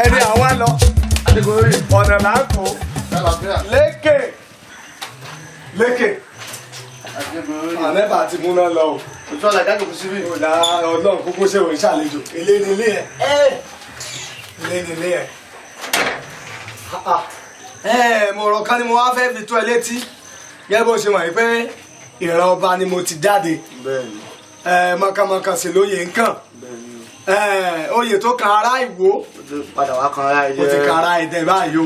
ẹni àwa lọ ọ̀nà làákò lékè àlẹ́bà àti múná lọ o. òtún ọ̀là ìdájọ́ kò síbí. ọlọ́run kúkú ṣe òun ṣàlejò elénílé ẹ̀ mo rọ̀ kan ni mo wá fẹ́ fi tó ẹ létí gẹ́gẹ́ bó ṣe mọ̀ pé ìran ọba ni mo ti jáde mọ̀kànmọ̀kàn sì lóye nǹkan oyè tó kan ará Ìwó padà wá kan ará Ẹdẹ. ó ti kan ará Ẹdẹ báyìí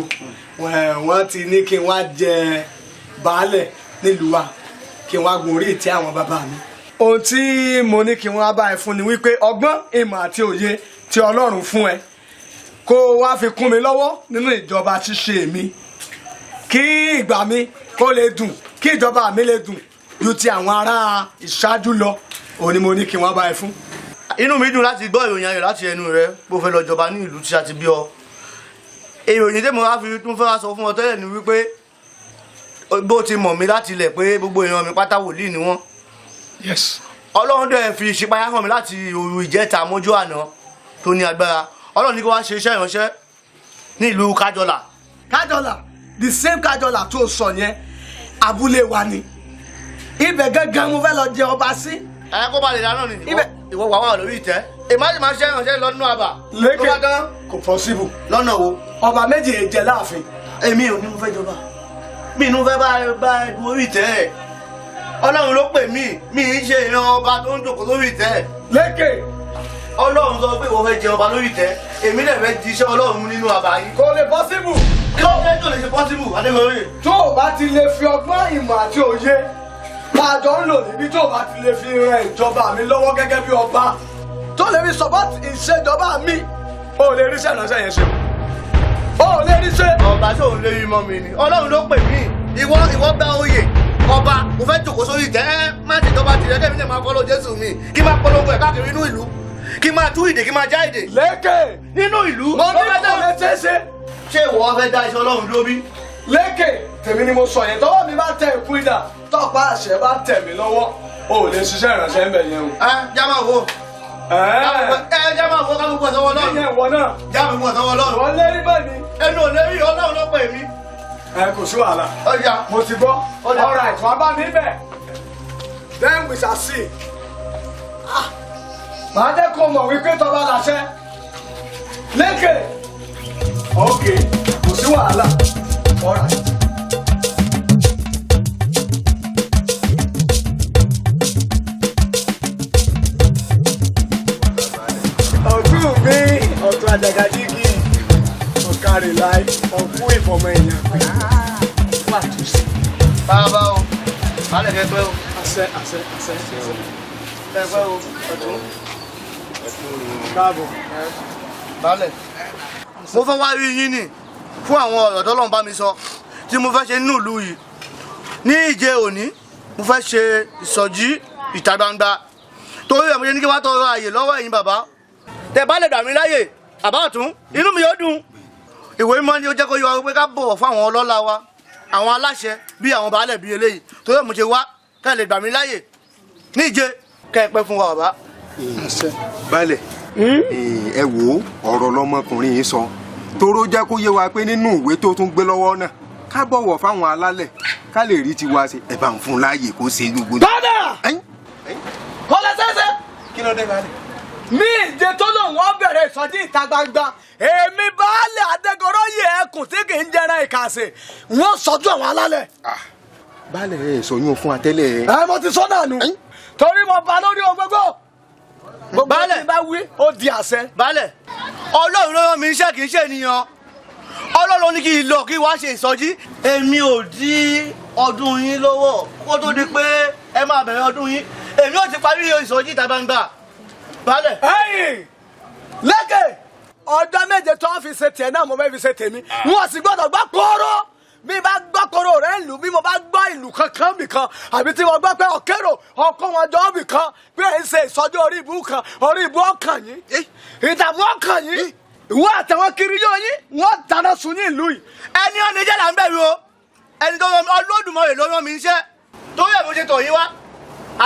o wọ́n ti ní kí n wá jẹ baálẹ̀ nílùú wa kí n wá gun orí ìtẹ́ àwọn bàbá mi. ohun tí mo ní kí n wá bá ẹ fún ni wípé ọgbọ́n ìmọ̀ àti òye tí Ọlọ́run fún ẹ kó wá fi kún mi lọ́wọ́ nínú ìjọba ṣíṣe mi kí ìgbà mi kó lè dùn kí ìjọba mi lè dùn ju ti àwọn ará ìṣáájú lọ òun ni mo ní kí n wá bá ẹ fún. inú mi dùn láti gbọ́ ìròyìn ayọ̀ láti ẹnu rẹ bó fẹ́ lọ jọba ní ìlú tí a ti bí ọ. ìròyìn tí mo wá fi tún fẹ́ sọ fún ọ tẹ́lẹ̀ ni wípé bó ti mọ̀ mí láti ilẹ̀ pé gbogbo èèyàn mi pátá wòlíì ni wọ́n. Yes. Ọlọ́run dẹ̀ fi ìṣípayá hàn mí láti òru ìjẹta mọ́jú àná tó ní agbára. Ọlọ́run ní kí wá ṣe iṣẹ́ ìránṣẹ́ ní ìlú Kájọlà. Kájọlà the same Kájọlà tó sọ yẹn abúlé wa ni ibẹ̀ gángan mo fẹ́ lọ jẹ ọba sí. ẹ kó ba lè dáná ni ìwọ wà wà lórí ìtẹ́ ìmájì máa ṣe ìránṣẹ́ lọ́dún àbà. lékè kò possible. lọ́nà wo. ọba méjì lè jẹ láàfin. èmi ò ní mo fẹ́ jọba mi ì ní mo fẹ́ bá orí ìtẹ́ ẹ̀. Ọlọ́run ló pè mí mi ì ṣe ìran ọba tó ń jòkó lórí ìtẹ́. lékè. Ọlọ́run sọ pé ìwọ fẹ́ jẹ ọba lórí ìtẹ́ èmi náà fẹ́ di iṣẹ́ Ọlọ́run nínú àbá yìí. kò lè possible. kí ló fẹ́ tó lè ṣe possible Adégoróyè. tó o bá ti lè fi ọgbọ́n ìmọ̀ àti òye láàjọ ń lò níbi tó o bá ti lè fi ran ìjọba mi lọ́wọ́ gẹ́gẹ́ bí ọba tó lè fi support ìṣèjọba mi o ò lè rí iṣẹ́ ìránṣẹ́ yẹn ṣe o ò lè rí iṣẹ́. ọba tó ń lé yín mọ́ mi ni Ọlọ́run ló pè mí ìwọ gba oyè ọba mo fẹ́ jòkó sórí ìtẹ́ má ti jọba tìrẹ kẹ́mi náà máa fọ́lọ́ Jésù mi kí máa polongo ẹ̀ káàkiri inú ìlú kí máa tú ìdè kí máa já ìdè. lékè. nínú ìlú. mo ní kò lè ṣeé ṣe. ṣé ìwọ fẹ́ dá iṣẹ́ Ọlọ́run dúró bí. lékè tèmi ni mo sọ yẹn tọwọ́ mi bá tẹ ìkú ìdà tọ́pá àṣẹ bá tẹ̀ mí lọ́wọ́ o ò lè ṣiṣẹ́ ìránṣẹ́ ń bẹ̀ yẹn o. já máa wo. já máa wo káwọn gbọ́ sọ́wọ́ Ọlọ́run. ìyẹn ìwọ náà. já mi gbọ́ sọ́wọ́ Ọlọ́run. wọ́n lérí bẹ́ẹ̀ ni. ẹnu ò lérí Ọlọ́run ló pè mí. kò sí wàhálà. ọjà mo ti gbọ́. all right wàá bá mi bẹ̀. then we shall see. màá jẹ́ kó mọ̀ wípé tọ́ba làṣẹ. lékè. ok kò sí wàhálà. all right. ọ̀tún àjàgàjìgì ọ̀kàrẹ̀ láì ọ̀kú ìfọ̀mọ̀ èèyàn pé wà tó sí. bàbá o balẹ̀ kẹ́ pẹ́ o. àṣẹ kẹ́ pẹ́ o ọ̀tún. káàbọ̀. balẹ̀. mo fẹ́ wá rí yín nì fún àwọn ọ̀rọ̀ tọ́lọ́run bá mi sọ tí mo fẹ́ ṣe nínú ìlú yìí ní ìjẹ òní mo fẹ́ ṣe ìsọjí ìta gbangba torí ẹ̀ mo ṣe ní kí wá tọrọ àyè lọ́wọ́ ẹ̀yin bàbá tẹ́ bá lè gbà mí láyè àbá ọ̀tún inú mi yóò dùn. ìwé mímọ́ ni ó jẹ́ kó yọ wa pé ká bọ̀wọ̀ fún àwọn ọlọ́lá wa àwọn aláṣẹ bíi àwọn baálẹ̀ bíi eléyìí torí ẹ̀ mo ṣe wá ká lè gbà mí láyè ní ìje kẹ́ ẹ pẹ́ fún wa bàbá. balẹ̀ ẹ wò ó ọ̀rọ̀ lọmọkùnrin yìí sọ toró jẹ́ kó yé wa pé nínú ìwé tó tún gbé lọ́wọ́ náà ká bọ̀wọ̀ fáwọn alálẹ̀ ká lè rí tiwa ṣe ẹ bá ń fún láàyè kó ṣe gbogbo. padà kọ́lẹ̀ sẹ́sẹ́. kí ló dé balẹ̀. ní ìje tó lòun wọ́n bẹ̀rẹ̀ ìsọjí ìta gbangba èmi baálẹ̀ Adégoróyè ẹkùn tí kì í jẹran ìkàsẹ̀ wọ́n sọjú àwọn alálẹ̀. balẹ̀ ẹ sọ yún fún atẹ́lẹ̀. mo ti sọ náà nù torí mo bá lórí ohun gbogbo baálẹ̀ tí bá wí ó di àṣẹ. baálẹ̀ Ọlọ́run ló rán mi iṣẹ́ kì í ṣe ènìyàn Ọlọ́run ní kí n lọ kí wá ṣe ìsọjí èmi ò dí ọdún yín lọ́wọ́ kó tó di pé ẹ máa bẹ̀rẹ̀ ọdún yín èmi ò ti parí ìsọjí ìta gbangba baálẹ̀. ẹ̀yin lékè ọjọ́ méje tó ń fi ṣe tiẹ̀ náà mo fẹ́ fi ṣe tèmi wọn sì gbọ́dọ̀ gbọ́ kóró bí bá gbọ́ kóró rẹ̀ ń lù bí mo bá gbọ́ ìlú kankan bìkan àbí tí mo gbọ́ pé ọ̀kẹ́rò ọkọ wọn jọ bìkan bí ẹ̀ ń ṣe ìsọjí orí ìbú kan orí ìbú ọkàn yín ìdààmú ọkàn yín ìwọ àtàwọn kiri yóò yín wọn dáná sun ní ìlú yìí. ẹni ọ̀nà ìjẹ́ là ń bẹ̀rù o ẹni tó rọ Olódùmarè ló rán mi iṣẹ́ torí ẹ̀ mo ṣe tọ̀ yín wá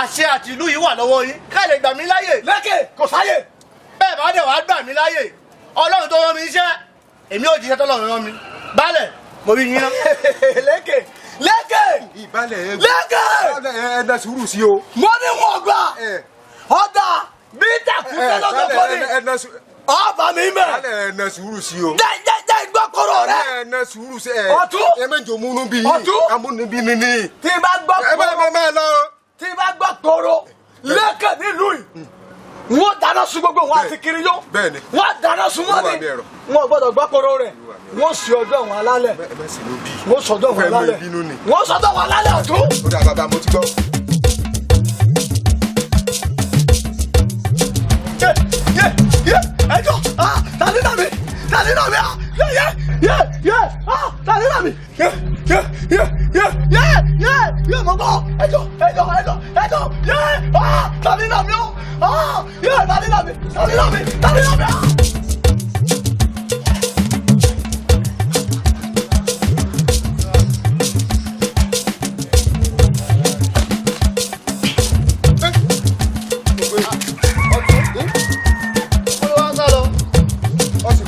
àṣẹ àti ìlú yìí wà lọ́wọ́ yín ká lè gbà mí láyè. lékè kò sáyè. bẹ́ẹ̀ bá dẹ̀ wá gbà mí láyè Ọlọ́run tó rán mi iṣẹ́ èmi ò jíṣẹ́ tọ́lọ́run rán mi baálẹ̀ mo rí yín náà. lékè ìbálẹ̀ lékè ẹ̀ẹ́dẹ̀ sùúrù sí o. mo ní wọn gbà ọ̀dà bí tàkùtẹ́ lọ́dọ̀ kọ́ ni ọba mi mẹ́. ẹ̀ẹ́dẹ̀ sùúrù sí o. jẹ́ ìgbọ́kọ̀rọ̀ rẹ. ẹ̀ẹ́dẹ̀ sùúrù sí ọ̀tún. ẹ méjì múnú bí ọ̀tún. amúnibí nìní. tí n bá gbọ́ ẹ bá máa lọ. tí n bá gbọ́ kóró lékè nílùú yìí wọ́n dáná sun gbogbo wọn àti kiri yó. bẹ́ẹ̀ni. wọ́n dáná sun wọn ni wọn gbọ́dọ̀ gbọ́ kóró rẹ̀ wọ́n sì ọjọ́ wọn alálẹ̀ wọ́n sọdọ̀ wọn alálẹ̀ wọ́n sọdọ̀ wọn alálẹ̀ ọ̀tún. ó dà bàbá mo ti gbọ́. ẹjọ́ tani náà mi tani náà mi tani náà mi mo gbọ́ ẹjọ́ tani náà mi tani náà mi.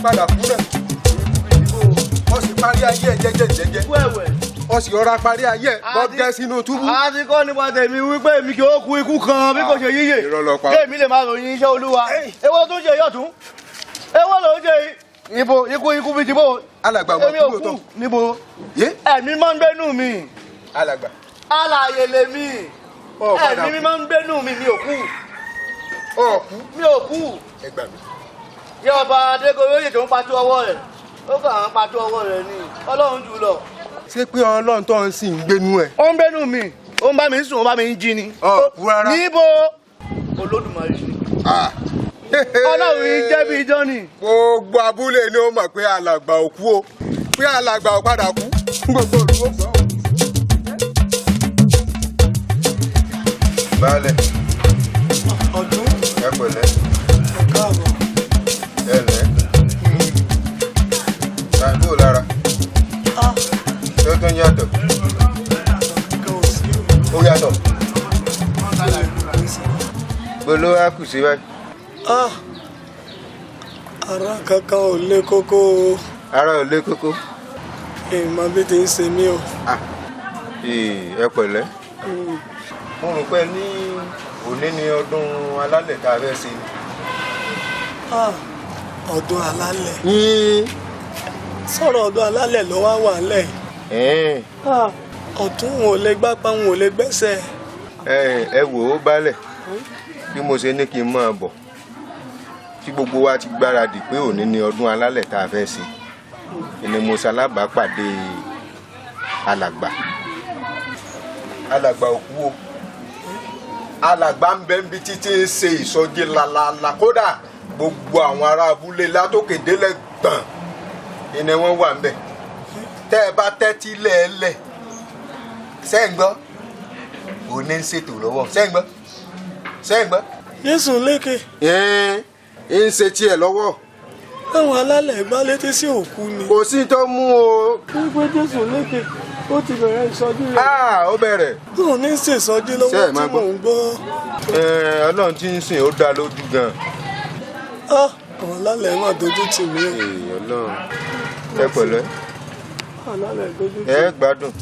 padà kú náà wọ́n sì parí ayé ẹ̀ jẹ́jẹ́ wọ́n sì rọra parí ayé ẹ̀ bọ́gẹ́ sínú túbú. àti kọ́ nípa tèmi wípé èmi kì í kú ikú kan bí kò ṣe yíyè kéèmí lè máa ròyìn iṣẹ́ olúwa èwo tó ń ṣe yọ̀tún èwo ló ń ṣe ibo ikú bíi tìbò alàgbà mọ̀ èmi ò kú níbo ẹ̀mí máa ń gbénú mi alàgbà alààyè lèmi ẹ̀mí máa ń gbénú mi mi ò kú mi ò kú. ẹ gbà mí. yẹ ọba adégoróyè tó ń patú ọwọ́ rẹ̀ ó kàn án patú ọwọ́ rẹ̀ ni ọlọ́run jù lọ. ṣé pé ọlọ́run tó ń sìn ń gbénú ẹ̀. ó ń gbénú mi ó ń bá mi sùn ó ń bá mi jí ni. kú rárá. níbo olódùmarè ni. ọlọ́run yìí jẹ́ bí ijọ́ ni. gbogbo abúlé ni ó mọ̀ pé alàgbà ò kú o pé alàgbà ò padà kú gbogbo olùwò gbọ́. baálẹ̀ ọdún ẹ pẹ̀lẹ́ ẹ káàbọ̀. ẹ lẹ́ ṣàǹkó lára tó tún yàtọ̀ ó yàtọ̀ gbolo á kù sí báyìí. ara kankan ò lé kókó o. ara ò lé kókó. ìmọ̀ bí ti ń ṣe mí o. ẹ pẹ̀lẹ́ mo rò pé ní òní ni ọdún alálẹ̀ tá a fẹ́ ṣe. ọdún alálẹ̀. sọ̀rọ̀ ọdún alálẹ̀ ló wá wà lẹ̀. ọ̀tún wọn ò lè gbápá wọn ò lè gbẹ́sẹ̀. ẹ wò ó baálẹ̀ bí mo ṣe ní kí n máa bọ̀ tí gbogbo wa ti gbáradì pé òní ni ọdún alálẹ̀ tá a fẹ́ ṣe ni mo ṣalábàápàdé alàgbà òkú o alàgbà ń bẹ níbi títí ń ṣe ìsọjí làlàlà kódà gbogbo àwọn ará abúlé látòkè délẹ̀ gbọ̀n ìní wọn wà ń bẹ tẹ́ ẹ bá tẹ́tí lẹ́ẹ̀lẹ̀ sẹ́ǹgbọ́ òní ń ṣètò lọ́wọ́ sẹ́ǹgbọ́. Jésù lékè. ń ṣe tiẹ̀ lọ́wọ́. àwọn alálẹ̀ gbá létí sí òkú ni. kò sí tó mú o. wípé Jésù lékè ó ti bẹ̀rẹ̀ ìsọjí rẹ̀. ó bẹ̀rẹ̀. òun ní ṣèṣọjí lọ́wọ́ tí mò ń gbọ́. ọlọ́run tí ń sìn ó dá lójú gan. àwọn alálẹ̀ máa dojú tì mí. ọlọ́run ẹ pẹ̀lẹ́. alálẹ̀ dojú tì mí. ẹ gbádùn.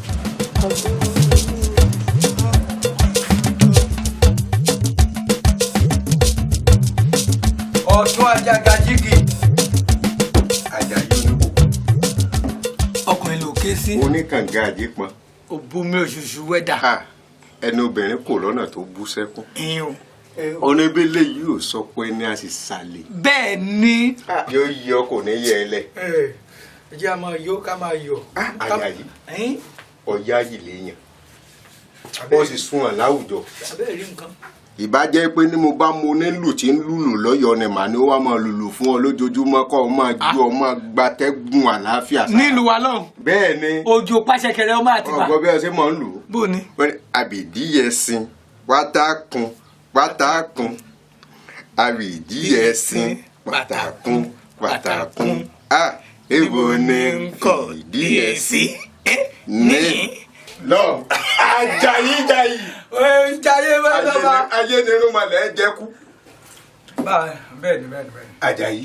ọ̀tún Àjàgàjìgì. Àjàyí oníbò. ọkùnrin ló ké sí. oníkànga àjípọn. òbúmi òṣùṣù wẹ́dà. ẹni obìnrin kò lọ́nà tó bú sẹ́kún. ìyún. oníbélé yìí ò sọ pé ní a sì sàlẹ̀. bẹ́ẹ̀ ni. yóò yí ọ kò ní yẹ ẹ lẹ. ẹ jẹ́ a máa yọ ká máa yọ. Àjàyí ọ̀yá yìí léèyàn ó sì sún àn láwùjọ. abẹ́rẹ́ rí nǹkan. ìbá jẹ́ pé ní mo bá mo nílù tí ń lùlù lọ́yọ̀ọ́ ni màá ní ó wá máa lùlù fún ọ lójoojúmọ́ kọ́ ọ máa ju ọ máa gbatẹ́gùn àlàáfíà. nílùú wa lọ́hùn. bẹ́ẹ̀ ni. òjò pàṣẹkẹrẹ ọmọ àti bá. ọgbọ́n bí ẹ ṣe máa ń lù ú. bó ni. àbìdíyẹsìn pátákùn àbìdíyẹsìn pátákùn èbò ni nkọ̀ ìdíyẹsí ní. lọ Àjàyí jayì. jayé bẹ́ẹ̀ bá. ayé ni irun malẹ̀ ẹ jẹ́ kú. bẹ́ẹ̀ ni. Àjàyí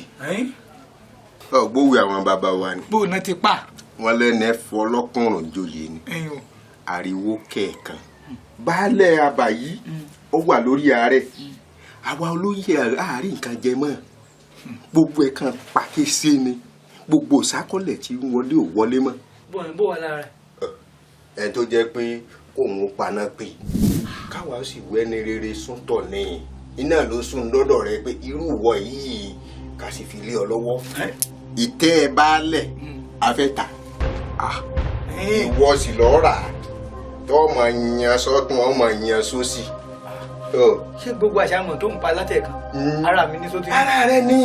ọgbówó àwọn bàbá wa ni. bó o náà ti pa. wọ́n lẹ́nu ẹ̀fọ́ ọlọ́kùnrin joyè ni. ẹyin o. ariwo kẹ̀ẹ̀kan baálẹ̀ abà yìí ó wà lórí ààrẹ àwa olóyè àárín nǹkan jẹ mọ́ gbogbo ẹ̀ kan pàkíyèsí ni gbogbo ìsákọ́lẹ̀ tí ń wọlé ò wọlé mọ́. bó wà lára ẹ tó jẹ́ pé kóun paná pè káwa sì wẹ́ni rere súntọ̀ ní iná ló sún lọ́dọ̀ rẹ pé irú ìwọ yìí ká sì fi lé ọ lọ́wọ́ ìtẹ́ ẹ baálẹ̀ afẹ́ta ìwọ sì lọ́ọ́ rà tó ọmọ yan sọ́tún ọmọ yan sósì. ṣé gbogbo àṣàmọ̀ tó ń pa látẹ̀kan ara mi ní sóti. ara rẹ ní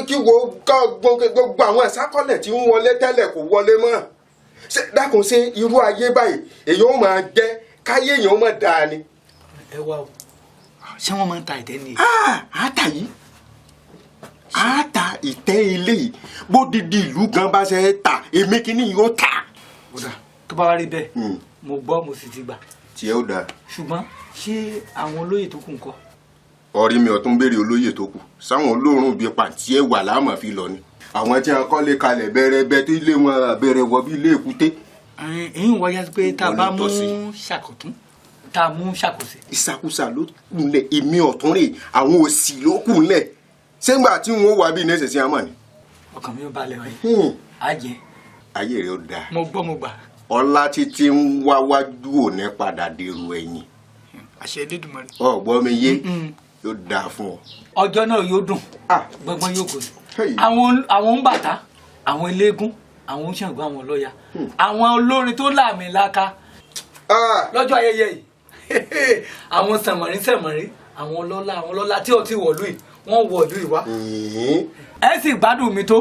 kí wo gbogbo àwọn ìsákọ́lẹ̀ tí ń wọlé tẹ́lẹ̀ kò wọlé mọ́ dákun ṣe irú ayé báyìí èyí ó máa jẹ́ káyé èèyàn ó máa dáa ni. ẹ wá o ṣé wọ́n máa ń ta ìtẹ́ ni. àátà yìí àátà ìtẹ́ ilé yìí bó didi ìlú gan bá ṣe ta èmi kìíní yóò ta. tó bá wá rí bẹ́ẹ̀ mo gbọ́ mo sì ti gbà. tiẹ̀ ó dáa. ṣùgbọ́n ṣé àwọn olóyè tó kù ń kọ́. ọ̀rí mi ọ̀tún béèrè olóyè tó kù sáwọn olóòórùn bíi pàǹtí ẹ̀ wà láàmú fi lọ ni àwọn tí wọn kọ́lé kalẹ̀ bẹ̀rẹ̀ tó ilé wọn bẹ̀rẹ̀ wọ bí ilé èkúté. èyí ń wáyà pé tá a bá mú ṣàkótún tá a mú ṣàkóso. ìsàkúsà ló kúnlẹ̀ èmi ọ̀tún rè àwọn òsì ló kúnlẹ̀ sẹ́gbà tí wọn wà bí nẹ́sẹ̀ sí àmọ́ ni. ọkàn mi ò balẹ̀ wáyé á jẹ. ayé rẹ ó dáa. mo gbọ́ mo gbà. ọlá títí ń wá wájú òní padà dèrò ẹ̀yìn. àṣẹ Elédùmarè. ọ̀gbọ́n mi yé yóò dáa fún ọ. ọjọ́ náà yóò dùn gbọ́ngbọ́n yóò kò sí. àwọn ń bàtà àwọn eléégún àwọn ń ṣàǹgbọ́ àwọn ọlọ́ya àwọn olórin tó láàmìlaka lọ́jọ́ ayẹyẹ yìí àwọn sẹ̀mọ̀rín àwọn ọlọ́lá tí ó ti wọ̀lú yìí wọ́n wọ̀lú yìí wá. ẹ sì gbádùn mi tó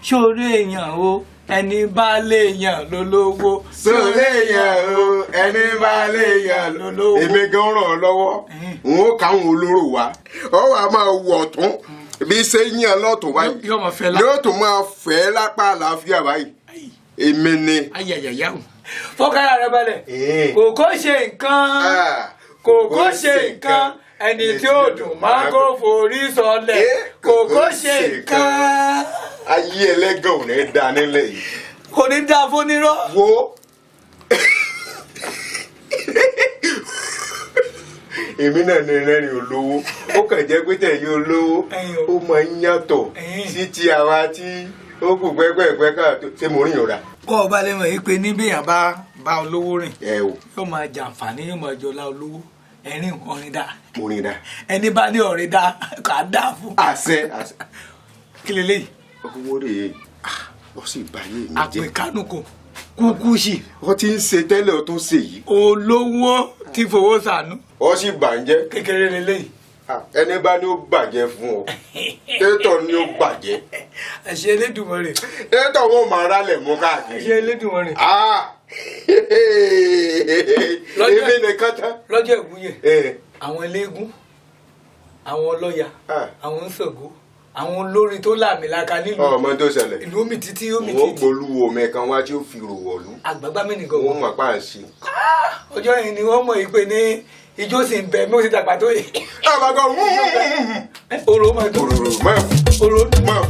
ṣoore èèyàn o ẹni bá lè yàn lólówó. ṣoore èèyàn o ẹni bá lè yàn lólówó. èmi gan ràn ọ́ lọ́wọ́ n ó káwọn olóró wa ọ wà máa wọ ọ̀tún bí ṣe yàn lọ́tún báyìí yóò tún máa fẹ́ lápá àlàáfíà báyìí èmi ni. ayayaya o fọkàrà rẹ balẹ̀ kòkó ṣe nǹkan kòkó ṣe nǹkan ẹni tí ó dùn máa kó forí sọlẹ̀ kòkó ṣe nǹkan. ayé ẹlẹ́gàn ò ní da nílẹ̀ yìí. kò ní dáa fónírọ́. wo èmi náà ní rẹ́rìn olówó ó kàn jẹ́ pé tẹ̀yìn olówó ó máa ń yàtọ̀ sí ti àwa tí ó kù pẹ́pẹ́pẹ́ káàtó ṣé mo rìn ọ̀rá. kọ́ ọ bá lè mọ̀ yìí pé níbẹ̀yàn bá olówó rìn o yóò máa jàǹfààní yóò máa jọlá olówó ẹ̀rín ọ̀rìn dá. mo rìn dá. ẹni bá ní ọ̀rìn dá kà á dá fún. àṣẹ. kí leléyìí. owó rèé ó sì báyé mi jẹ́. àpèkánú kò kúkú sí. wọ́n ti ń ṣe tẹ́lẹ̀ ó tún ṣe yìí. olówó ti fowó ṣàánú. ó sì bàjẹ́. kékeré leléyìí. ẹni bá ní ó bàjẹ́ fún ọ tẹ́tọ̀ ni ó bàjẹ́. àṣẹ Elédùmarè. tẹ́tọ̀ wọn máa rálẹ̀ mú káàkiri. àṣẹ Elédùmarè. èmi nìkan tán. lọ́jọ́ ìwúyè àwọn eléégún àwọn ọlọ́ya àwọn Ṣàngó àwọn olórin tó láàmìlaka nílùú. ọmọ tó ṣẹlẹ̀ ìlú omi títí omi títí. wọ́n gbolúwo mẹ́kan wá tí ó fi rò wọ̀lú. àgbàgbà mi nìkan. wọ́n mọ̀ pa à ń ṣe. ọjọ́ yìí ni wọ́n mọ̀ yìí pé ní ijó sì ń bẹ mí ó sì dàgbà tó yìí. àbàgọ́ oró máa tó. oró máa.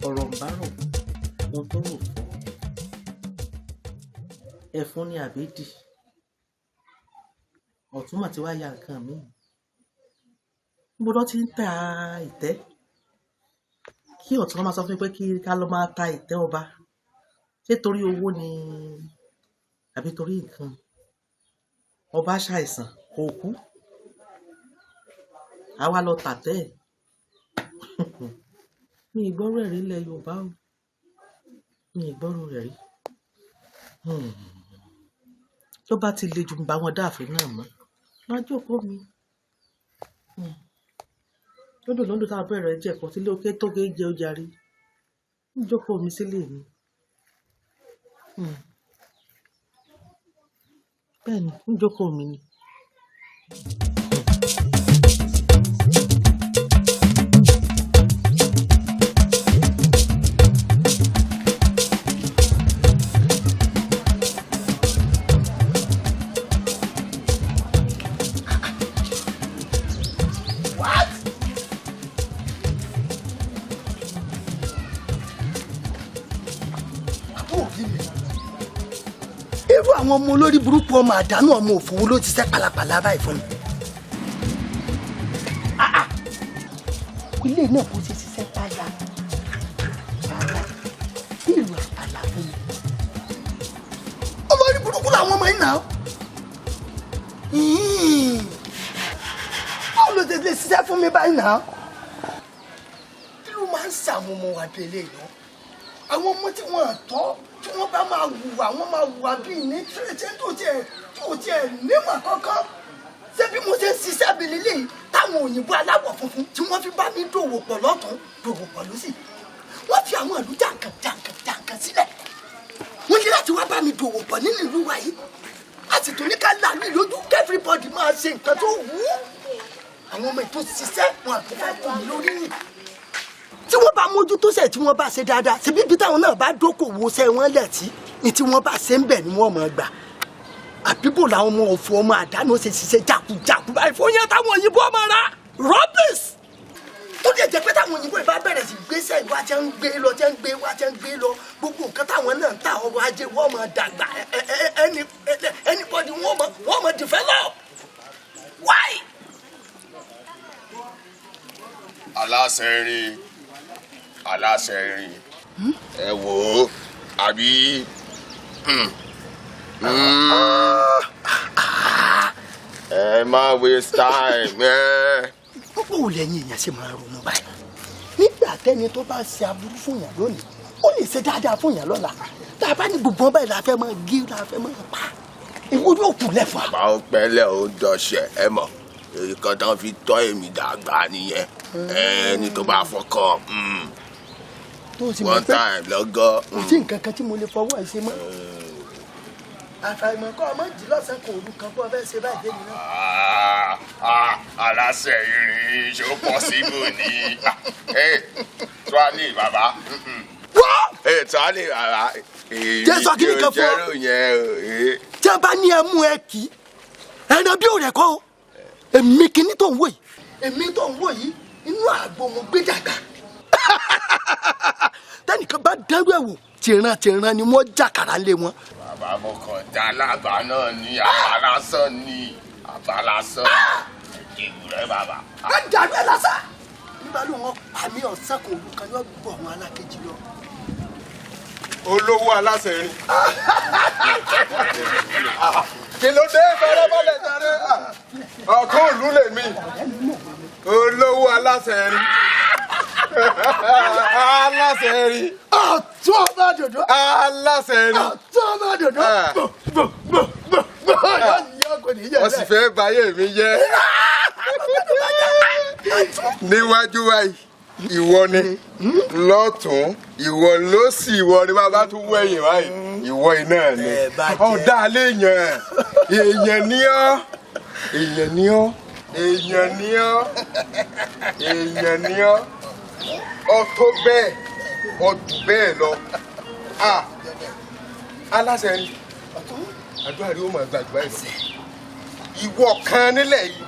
ọ̀rọ̀ ń bá rọ̀ wọn tó rò fọ́ ẹ̀fún ni àbédì ọ̀túnmọ̀ tí wàá ya nǹkan mi níbo ló ti ń ta ìtẹ́ kí ọ̀tún máa sọ fún mi pé kí ká lọ máa ta ìtẹ́ ọba ṣé torí owó ni àbí torí nǹkan ọba ṣàìsàn kò kú àwa lọ tàtẹ́ ẹ̀ mi ìgbọ́rọ̀ ẹ̀rí ilẹ̀ Yorùbá o mi ìgbọ́rọ̀ rẹ̀ rí tó bá ti le jù bá wọn dáàfin náà mọ́ máa jókòó mi lódò tá a bẹ̀rẹ̀ jẹ̀kọ́ sílé òkè tó gé jẹ ó jarí ń jókòó mi sílé mi bẹ́ẹ̀ ni ń jókòó mi ni. àwọn ọmọ olórí burúkú ọmọ àdánù ọmọ òfòwò ló ti ṣe pàlàpàlà báyìí fún mi. ilé náà kò ti ṣiṣẹ́ táyà ìlú àpàlà fún mi. olórí burúkú làwọn ọmọ yìí náà. báwo ló ti lè ṣiṣẹ́ fún mi báyìí náà. kí ló máa ń ṣàwọn ọmọ wa délé náà àwọn ọmọ tí wọ́n tọ́ tí wọ́n bá máa hùwà wọ́n máa hùwà bíi ní tírẹ̀tì tó tiẹ̀ níwọ̀n kankan ṣé bí mo ṣe ń ṣiṣẹ́ abilé yìí táwọn òyìnbó aláwọ̀ funfun tí wọ́n fi bá mi dòwò pọ̀ lọ́tún dòwò pọ̀ lọ́sì wọ́n fi àwọn ìlú jàǹkàn sílẹ̀ wọ́n ní láti wá bá mi dòwò pọ̀ nínú ìlú wa yìí a sì tún ní ká lànà ìlójú everybody máa ṣe nǹkan tó wù ú àwọn ọmọ ètò ṣiṣẹ́ wọn àti fẹ́ kọ́ mi lórí yìí tí wọ́n bá mójútó sẹ̀ tí wọ́n bá ṣe dáadáa ṣe bíbi táwọn náà bá dókòwò sẹ́ wọ́n lẹ̀ tí ní tí wọ́n bá ṣe ń bẹ̀ ni wọ́n mọ̀ gbà àbíbò làwọn ọmọ òfò ọmọ àdánù ṣe ṣiṣẹ́ jákujáku báyìí fún yẹn táwọn òyìnbó ọmọ ra rubbish ó lè jẹ́ pé táwọn òyìnbó ìbá bẹ̀rẹ̀ sí gbéṣẹ́ ìwà tẹ́ ń gbé lọ tẹ́ ń gbé wá tẹ́ ń gbé lọ gbogbo nǹkan táwọn náà ń ta ọrọ̀ ajé wọ́n mọ̀ dàgbà anybody wọ́n mọ̀ develop why. aláṣẹ rin ẹ wò ó àbí ẹ má waste time púpọ̀ ò lẹ́yìn èèyàn ṣe máa ronú báyìí nígbà tẹ́ni tó bá ṣe aburú fún yàn lónìí ó lè ṣe dáadáa fún yàn lọ́la tá a bá ní gbogbo ọba yìí la fẹ́ máa gé la fẹ́ máa pa ìwọ yóò kù lẹ́fọ̀. bàbá ó pẹ́lẹ́ ó dọ̀ṣẹ̀ ẹ mọ̀ èyí kan tán fi tọ́ èmi dàgbà nìyẹn ẹni tó bá fọkàn one time lọ́gọ́. kò sí nǹkan kan tí mo lè fọwọ́ ẹ̀ ṣe mọ́ àfàìmọ̀ kọ́ ọmọ jì lọ́sàn-án kò rú kan bọ́ fẹ́ ṣe báyìí débi náà. aláṣẹ irin ṣó pọ́sibú ni tíwálé bàbá tíwálé bàbá èyí tí ó jẹ́rò yẹn. tí a bá ní ẹ mú ẹ kì í ẹran bí òrẹ́ kọ́ èmi kìíní tó ń wò yìí èmi tó ń wò yìí inú àgbo mo gbé dàgbà tẹnìkan bá dẹrù ẹ wò tìran ni wọ́n jàkàrà lé wọn. bàbá mo kàn dá lábàá náà ní àbálásán ní àbálásán ìdìbò rẹ bàbá. ẹ dàrú ẹ lásà nígbà ló wọn pa mí ọ̀sán kò lù kan yóò gbọ́ àwọn alákejì lọ. olówó aláṣẹ rin. kí ló dé fẹ́rẹ́fẹ́lẹ́ sáré ọ̀kan òlú lèmi olówó aláṣẹ rin. aláṣẹ rin. ọ̀tún ọba dòdò. aláṣẹ rin. ọ̀tún ọba dòdò. wọ́n sì fẹ́ báyé mi jẹ́. níwájú wáyé ìwọ ni lọ́tún ìwọ lósì ìwọ ni bàbá tún wẹ̀yìn báyìí ìwọ iná ni ọ̀dà léèyàn èèyàn ni ọ́ èèyàn ni ọ́ èèyàn ni ọ́ èèyàn ni ọ́ ọ̀tọ̀ bẹ́ẹ̀ ọ̀dù bẹ́ẹ̀ lọ aláṣẹ ni àdúrà rí ó máa gbàgbà ẹ̀sìn ìwọ kan nílẹ̀ yìí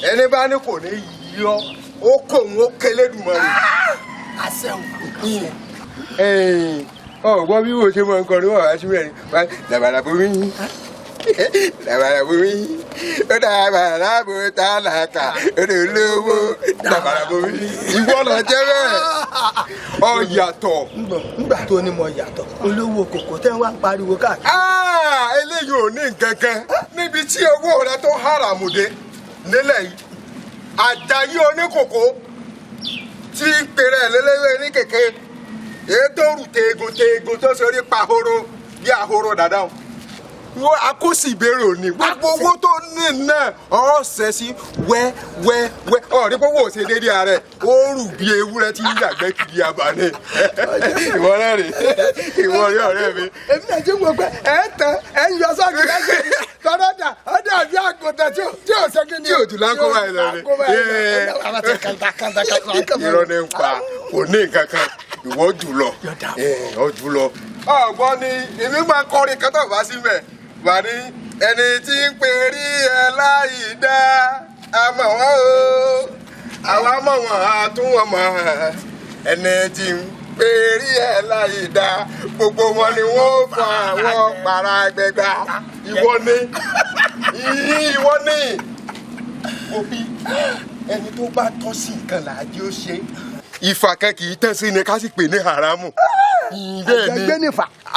ẹni bá ní kò ní yí ọ́ ó kò ń ó kélé dùmọ̀ rẹ̀. àṣẹ òkú. ọ̀gbọ́n bí wo ṣe máa ń kọrin wọ́n wá sí mẹ́rin dàbàrà bomi dàbàrà bomi ó dàbàrà bó tálákà ó lè lówó dàbàrà bomi ìwọ lọ jẹ́ bẹ́ẹ̀ ọ yàtọ̀. nígbà tó ní mo yàtọ̀ olówó kòkó tẹ́ ń wá pariwo káàkiri. eléyìí ò ní nǹkan kan níbi tí owó rẹ tó hàràmùdé nílẹ̀ yìí Àjàyí oníkòkó tí ń pèrè lélẹ́wẹ́ ní kékeré ètò rù tegun tó sórí pahoro bí ahoro dáadáa wọ́n akóso ìbéèrè òní gbogbo owó tó ní náà ọ̀sẹ̀ sí wẹ́wẹ́wẹ́ ọ̀rí pé wò ṣe déédéé ààrẹ ó rù bí ewúrẹ́ tí ń yàgbẹ́ kiri abàní ìwọ rẹ̀ rè ìwọ rí ọ̀rẹ́ mi. èmi náà ti wọ pé ẹ ń yọ sọ́ọ̀kì lẹ́sẹ̀ tọ́lọ́dà ọdẹ àbí àgùntàn tí ò ṣe kí ni. tí ò tún láńkó báyìí lọ rè irọ́ ní ń pa kò ní nǹkan kan ìwọ jùlọ ọgbọ́n ni èmi máa kọrin kan tó bá sí mẹ́ wà ní ẹni tí ń perí ẹ láì dá àmọ́ wọn o àwa mọ̀ wọn àtúwọ̀n mọ̀ ẹni tí ń perí ẹ láì dá gbogbo wọn ni wọ́n fa àwọn para gbẹgbà ìwọ ni òbí ẹni tó bá tọ́ sí nǹkan làájí ó ṣe ìfàkẹ́ kì í tán sí ni ká sì pè ní haramu.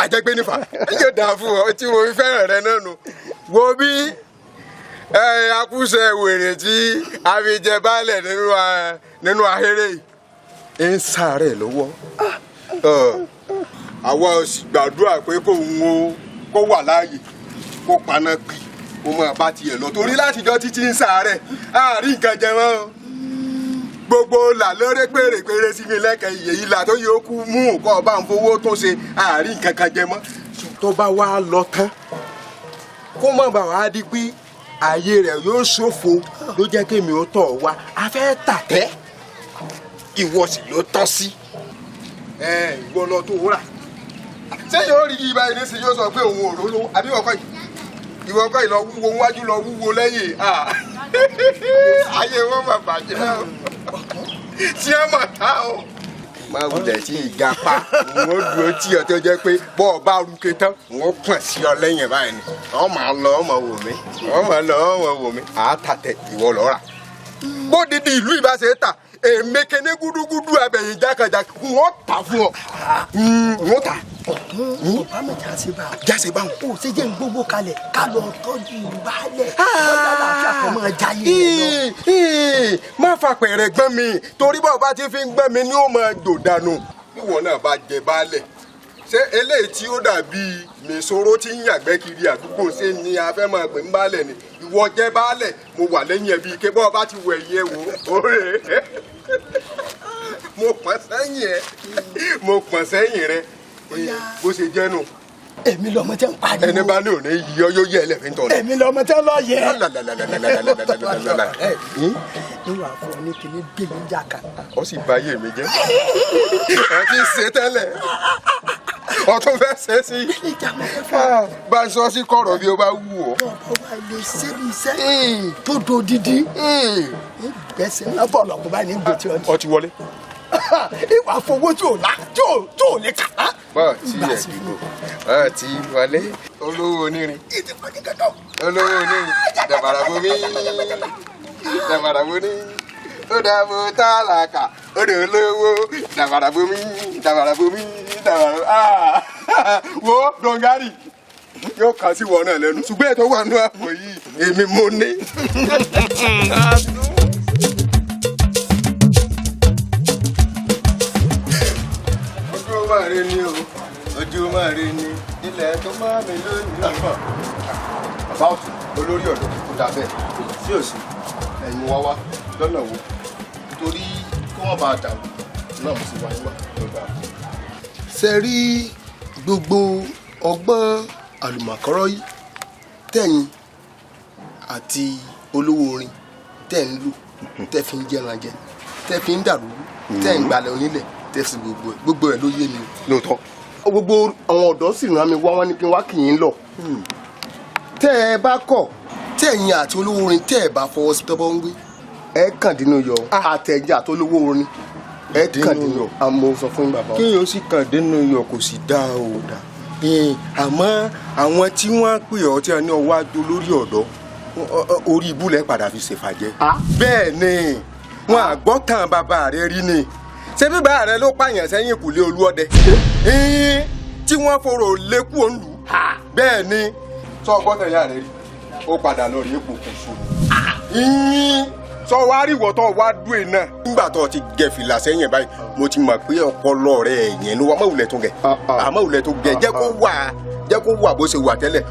àjẹgbénífà yóò dáa fún ọ tí mo fi fẹ́ràn rẹ náà nù. wo bí akúṣe wèrè tí a fi jẹ baálẹ̀ nínú ahéré yìí ń sáré lọ́wọ́. àwa ò sì gbàdúrà pé kó wà láàyè kó paná pì kó máa bá tiẹ̀ lọ torí látijọ́ títí ń sáré àárín nǹkan jẹ mọ́ gbogbo là lórí pèrèpèrè sí mi lẹ́kẹ̀ iye ìlà tó yóò kú mú nǹkan ọba ń fowó tó ṣe àárín nǹkan kan jẹ mọ́ tó bá wá lọ tán kó má bàa wá di pé ayé rẹ̀ yóò ṣòfò ló jẹ́ kémi ó tọ̀ wá a fẹ́ tàtẹ́ ìwọ sì ló tọ́ sí ìwọ lọ tó rà ṣé yóò rí ibà yìí nísìnyí yóò sọ pé òun ò róló àbí ìwọ kọ́ ìlọ wúwo wájú lọ wúwo lẹ́yìn ayé wọn máa bàjẹ́ tí ẹ mà tá o. máa wulẹ̀ tí ìga pa wọ́n dúró tí ọ tó jẹ́ pé bọ́ọ̀ bá rúkẹ tán wọ́n pọ̀n sí ọ lẹ́yìn báyìí ni wọ́n máa lọ ọmọ wò mí àátàtẹ̀ ìwọ lọ́ra. bó dídí ìlú ìbáṣe tà èmeke ní gúdúgúdú abẹ̀yìn jákàjáká wọ́n tà fún ọ wọ́n tà. ọba mi jáse bá wọn. o ṣe jẹ́ gbogbo kalẹ̀ ká lọ tọ́jú ìbálẹ̀. ọjà làásù àkọ́mọ́ jayé rẹ̀ lọ. má fa pẹ̀rẹ̀ gbọ́n mi torí bá ọba ti fi ń gbọ́n mi ni ó máa dò dànù. ìwọ náà bá jẹ baálẹ̀ ṣé eléyìí tí ó dàbí mèsòrò tí ń yàgbẹ́ kiri àdúgbò ṣé ni a fẹ́ máa pè ń baálẹ̀ ni ìwọ jẹ́ baálẹ̀ mo wà lẹ́yìn ẹbí ike bọ́ ọba ti wẹ̀ yẹ wò ó rè mo pọ̀n sẹ́yìn rẹ bó ṣe jẹ́ nù. èmi lọmọ tẹ ń pariwo. ẹni bá ní òní yíyọ yóò yẹ ẹlẹ́fin tọ̀. èmi lọmọ tẹ lọ yẹ. níwà fún ọ ní kíní gbèmí jàkà. ó sì bá yé mi jẹ́ ẹ ti ṣe tẹ́lẹ̀ ọtún fẹ́ ṣe sí bá a sọ sí kọ̀rọ̀ bí o bá wù ọ́. ọba wa lè ṣe ní iṣẹ́ tó do dídí. gbèsè náà bọ̀ lọ́kùnrin báyìí ní gbèsè ọtí. ọtí wọlé. ìwà fowó tí ò lè kà á. bọ́ọ̀ tí ẹ̀ dìbò bọ́ọ̀ tí wọlé olówó onírin dàbàrà bomi ó dàbò tálákà ó dè olówó dàbàrà bomi wo dongari yóò kà sí wọn náà lẹ́nu ṣùgbọ́n ètò wà nínú àpò yìí èmi mo ní. ojú máa rí ni ilẹ̀ tó máa mi lónìí lọ́fọ̀. bàbá ọ̀tún olórí ọ̀dọ́ kò dà bẹ́ẹ̀ sí òsì ẹ̀yin wá lọ́nà wo torí kó wọ́n bá dàrú náà mo sì wáyé wá lọ́gbà. ṣe rí gbogbo ọgbọ́n àlùmọ̀kọ́rọ́ yìí tẹ̀yìn àti olówó orin tẹ̀ ń lò tẹ̀ fi ń jẹran jẹ tẹ̀ fi ń dàrú tẹ̀ ń gbalẹ̀ onílẹ̀ tẹ̀ sí gbogbo ẹ̀ ló yé mi. lóòótọ́ gbogbo àwọn ọ̀dọ́ sì rán mi wá wọn ní kí n wá kì í lọ. tẹ́ ẹ bá kọ̀ tẹ̀yìn àti olówó orin tẹ́ ẹ bá fọwọ́ sí tọ́bọ̀ ń gbé ẹ kàn dínú yọ àtẹ̀yìn àti olówó orin ẹ dénú yọ. àmọ́ sọ fún bàbá. kéèyàn ó sì kàn dénú yọ kò sì dáa o dà. àmọ́ àwọn tí wọ́n pè ọ́ tí wọ́n ní ọwọ́ àjò lórí ọ̀dọ́ orí ibùlẹ̀ padà fi ṣèfàjẹ́. bẹ́ẹ̀ ni wọn àgbọ́tàn bàbá rẹ rí ni ṣé bíbá rẹ ló pààyàn sẹ́yìn kùlé olúọdẹ tí wọ́n forò lékú òǹlù. bẹ́ẹ̀ ni sọ ọgbọ́tàn ìyá rẹ rí ó padà lọ rí epo kò sóni. sọ wá rí ìwọ́tọ̀ wá dúé náà. nígbà tó ti gẹ fìlà sẹ́yìn báyìí mo ti mọ̀ pé ọpọlọ rẹ ẹ̀yìn ló wà má wulẹ̀ tó gẹ̀ àmọ́ wulẹ̀ tó gẹ̀ jẹ́ kó wà bó ṣe wà tẹ́lẹ̀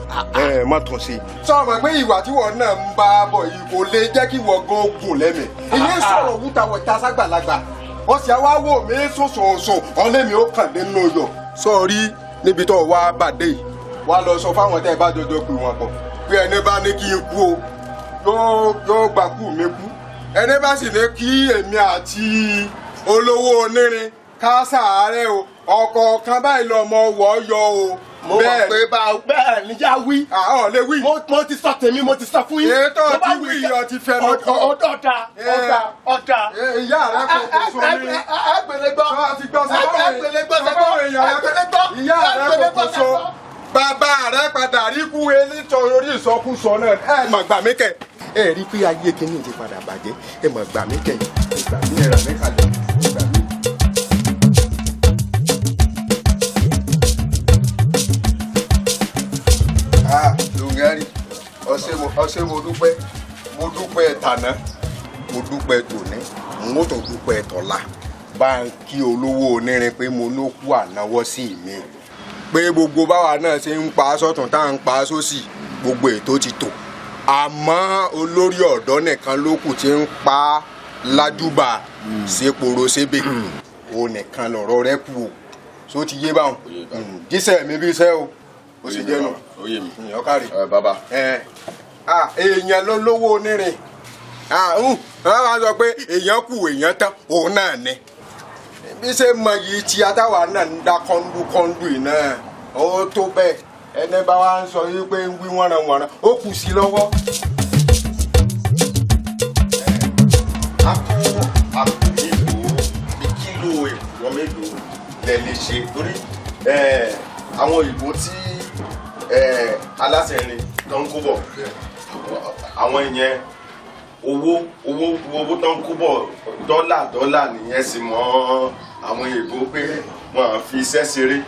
má tún sí. sọ ma pé ìwà tí wọn náà ń bá bọ̀ yìí kò lè jẹ́ kí wọ́n gan ogun lẹ́mìí. ìyẹn sọ̀rọ̀ wúta wọ̀ ta ságbàlagbà wọ́n sì wá wò mí sòsòsò ọ̀lẹ́mi ó kàn nínú yọ̀. sọ́ọ̀rí níbi tó wá bàdé yìí wá lọ sọ fáwọn tẹ́ ẹ bá jọjọ pé wọn pọ̀ pé ẹni bá ní kí n kú o yóò gbà kú mi kú ẹni bá sì ní kí èmi àti olówó onírin ká sàárẹ̀ o ọ̀kọ̀ọ̀kan báyìí lọ́mọ wọ́ yọ o. mo mọ̀ pé bẹ́ẹ̀ ni já wí. ọ̀ lè wí. mo ti sọ tèmi mo ti sọ fún yín. ètò tí wí yọ ti fẹ́ mọ́ kọ́. ọ̀dà. ìyá rẹ kò kò sọ ní. ẹgbẹ̀lẹ́gbọ́. sọ ti gbọ́ sọ ìyá rẹ kò kò sọ. bàbá rẹ padà rí kú nítorí ìsọkúsọ náà ẹ mà gbà mí kẹ. ẹ rí i pé ayé kìíní ti padà bàjẹ́ ẹ mà gbà mí kẹ ẹ gbà mí ẹ rà mí kalẹ̀ ẹ gbà mí. lóńgárì ọ̀sẹ̀ mo dúpẹ́ tàná mo dúpẹ́ tòní mo tún dúpẹ́ tọ̀la bá ń kí olówó onírin pé mo ló kú ànáwọ́ sí mi pé gbogbo báwa náà ṣe ń pa sọ́tún tá à ń pa sósì gbogbo ètò ti tò àmọ́ olórí ọ̀dọ́ nìkan ló kù tí ń pa lájúbà séporo sébè o nìkan lọ̀rọ̀ rẹ kù o so ti yé báwọn jíṣẹ́ mi bí iṣẹ́ o ó sì jẹ́ nù ìyàn kárí. bàbá. èèyàn ló lówó onírin wọ́n máa sọ pé èèyàn kù èèyàn tán òun náà ni bí ṣe mọ yìí tí atáwa náà ń dá kọ́ńdú yìí náà ó tó bẹ́ẹ̀ ẹni bá wa ń sọ yìí pé ń wí wọ́nranwọ̀nran ó kù sí lọ́wọ́. àpò mélòó bí kílò èkùrọ́ mélòó lẹ lè ṣe torí àwọn ìbò tí aláṣẹ ni tó ń kó bọ̀ àwọn ìyẹn owó tó ń kó bọ̀ dọ́là nìyẹn sì mọ́ àwọn èèbó pé wọ́n fi iṣẹ́ ṣeré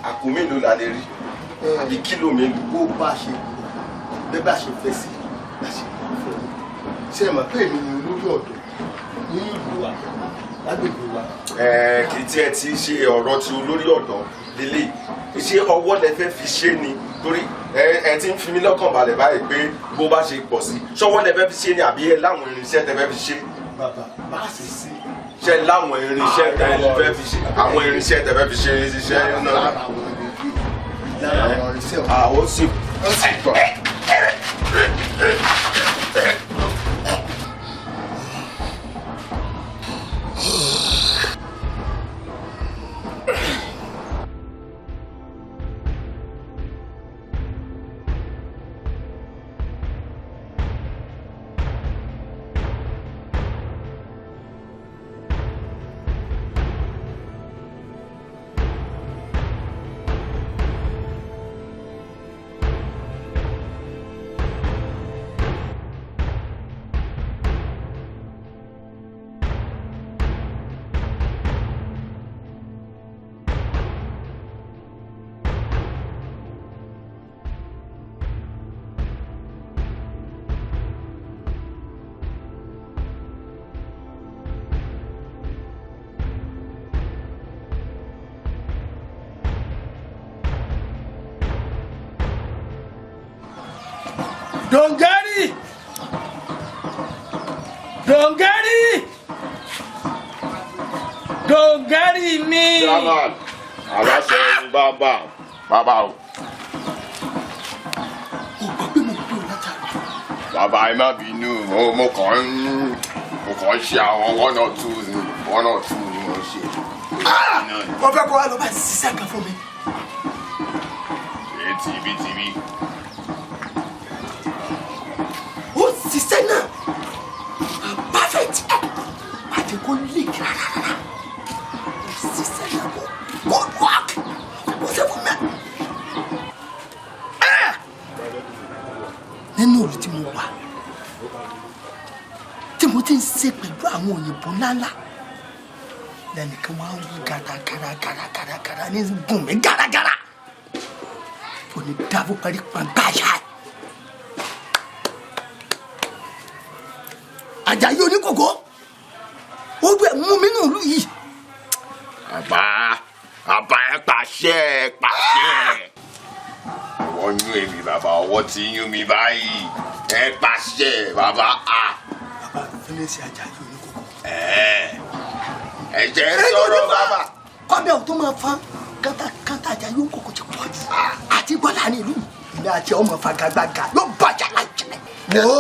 àpò mélòó la lè rí àbí kílò mélòó. bó bá ṣe bẹ́ẹ̀ bá ṣe fẹ́ sí lásìkò fún mi ṣe mọ̀ pé èmi ni olórí ọ̀dọ́ ní ìlú wa lágbègbè wa. kì í tiẹ̀ ti ṣe ọ̀rọ̀ ti olórí ọ̀dọ́ lélẹ̀ ṣé ọwọ́ lẹ fẹ́ fi ṣe ni torí ẹ ti ń fi mí lọ́kàn balẹ̀ báyìí pé bó bá ṣe pọ̀ sí ṣọwọ́ lẹ fẹ́ fi ṣe ni àbí ẹ láwọn irinṣẹ́ tẹ fẹ́ fi ṣe. bàbá bá a ṣe sí. ṣe láwọn irinṣẹ́ tẹ fẹ́ fi ṣe àwọn irinṣẹ́ tẹ fẹ́ fi ṣe iṣẹ́ náà. lára àwọn irinṣẹ́ wọn. ó sì tọ̀. Dongari! Dongari! Dongari mi! Chairman, aláṣẹ bàbá o. Bàbá ẹ má bínú, mo kàn ń ṣe àwọn one or two ni mo ṣe. mo fẹ́ kó wa lọ bá ṣiṣẹ́ kan fún mi. tìbí. ó ṣiṣẹ́ náà perfect àti kó lè kí rárá. nínú ìlú tí mo wà tí mo ti ń ṣe pẹ̀lú àwọn òyìnbó ńláńlá lẹ́nìkan wá ń wú gàràgàrà ní gùn mí gàràgàrà kò ní dáàbò parí pàǹgbáyà Àjàyí Oníkòkó ó gbẹ mú mi nínú ìlú yìí. Bàbá ẹ pàṣẹ ọwọ́ yún èmi bàbá ọwọ́ tí yún mi báyìí ẹ pàṣẹ bàbá bàbá fẹlẹsì Àjàyí Oníkòkó. ẹ jẹ́ sọ̀rọ̀ bàbá. kọ́bẹ̀ ò tó máa fọ́n kátà Àjàyí Oníkòkó ti pọ̀ jù àti gbọ́dọ̀ ní ìlú ilé àti ọmọ fagagbága ló bàjá lájẹ. wo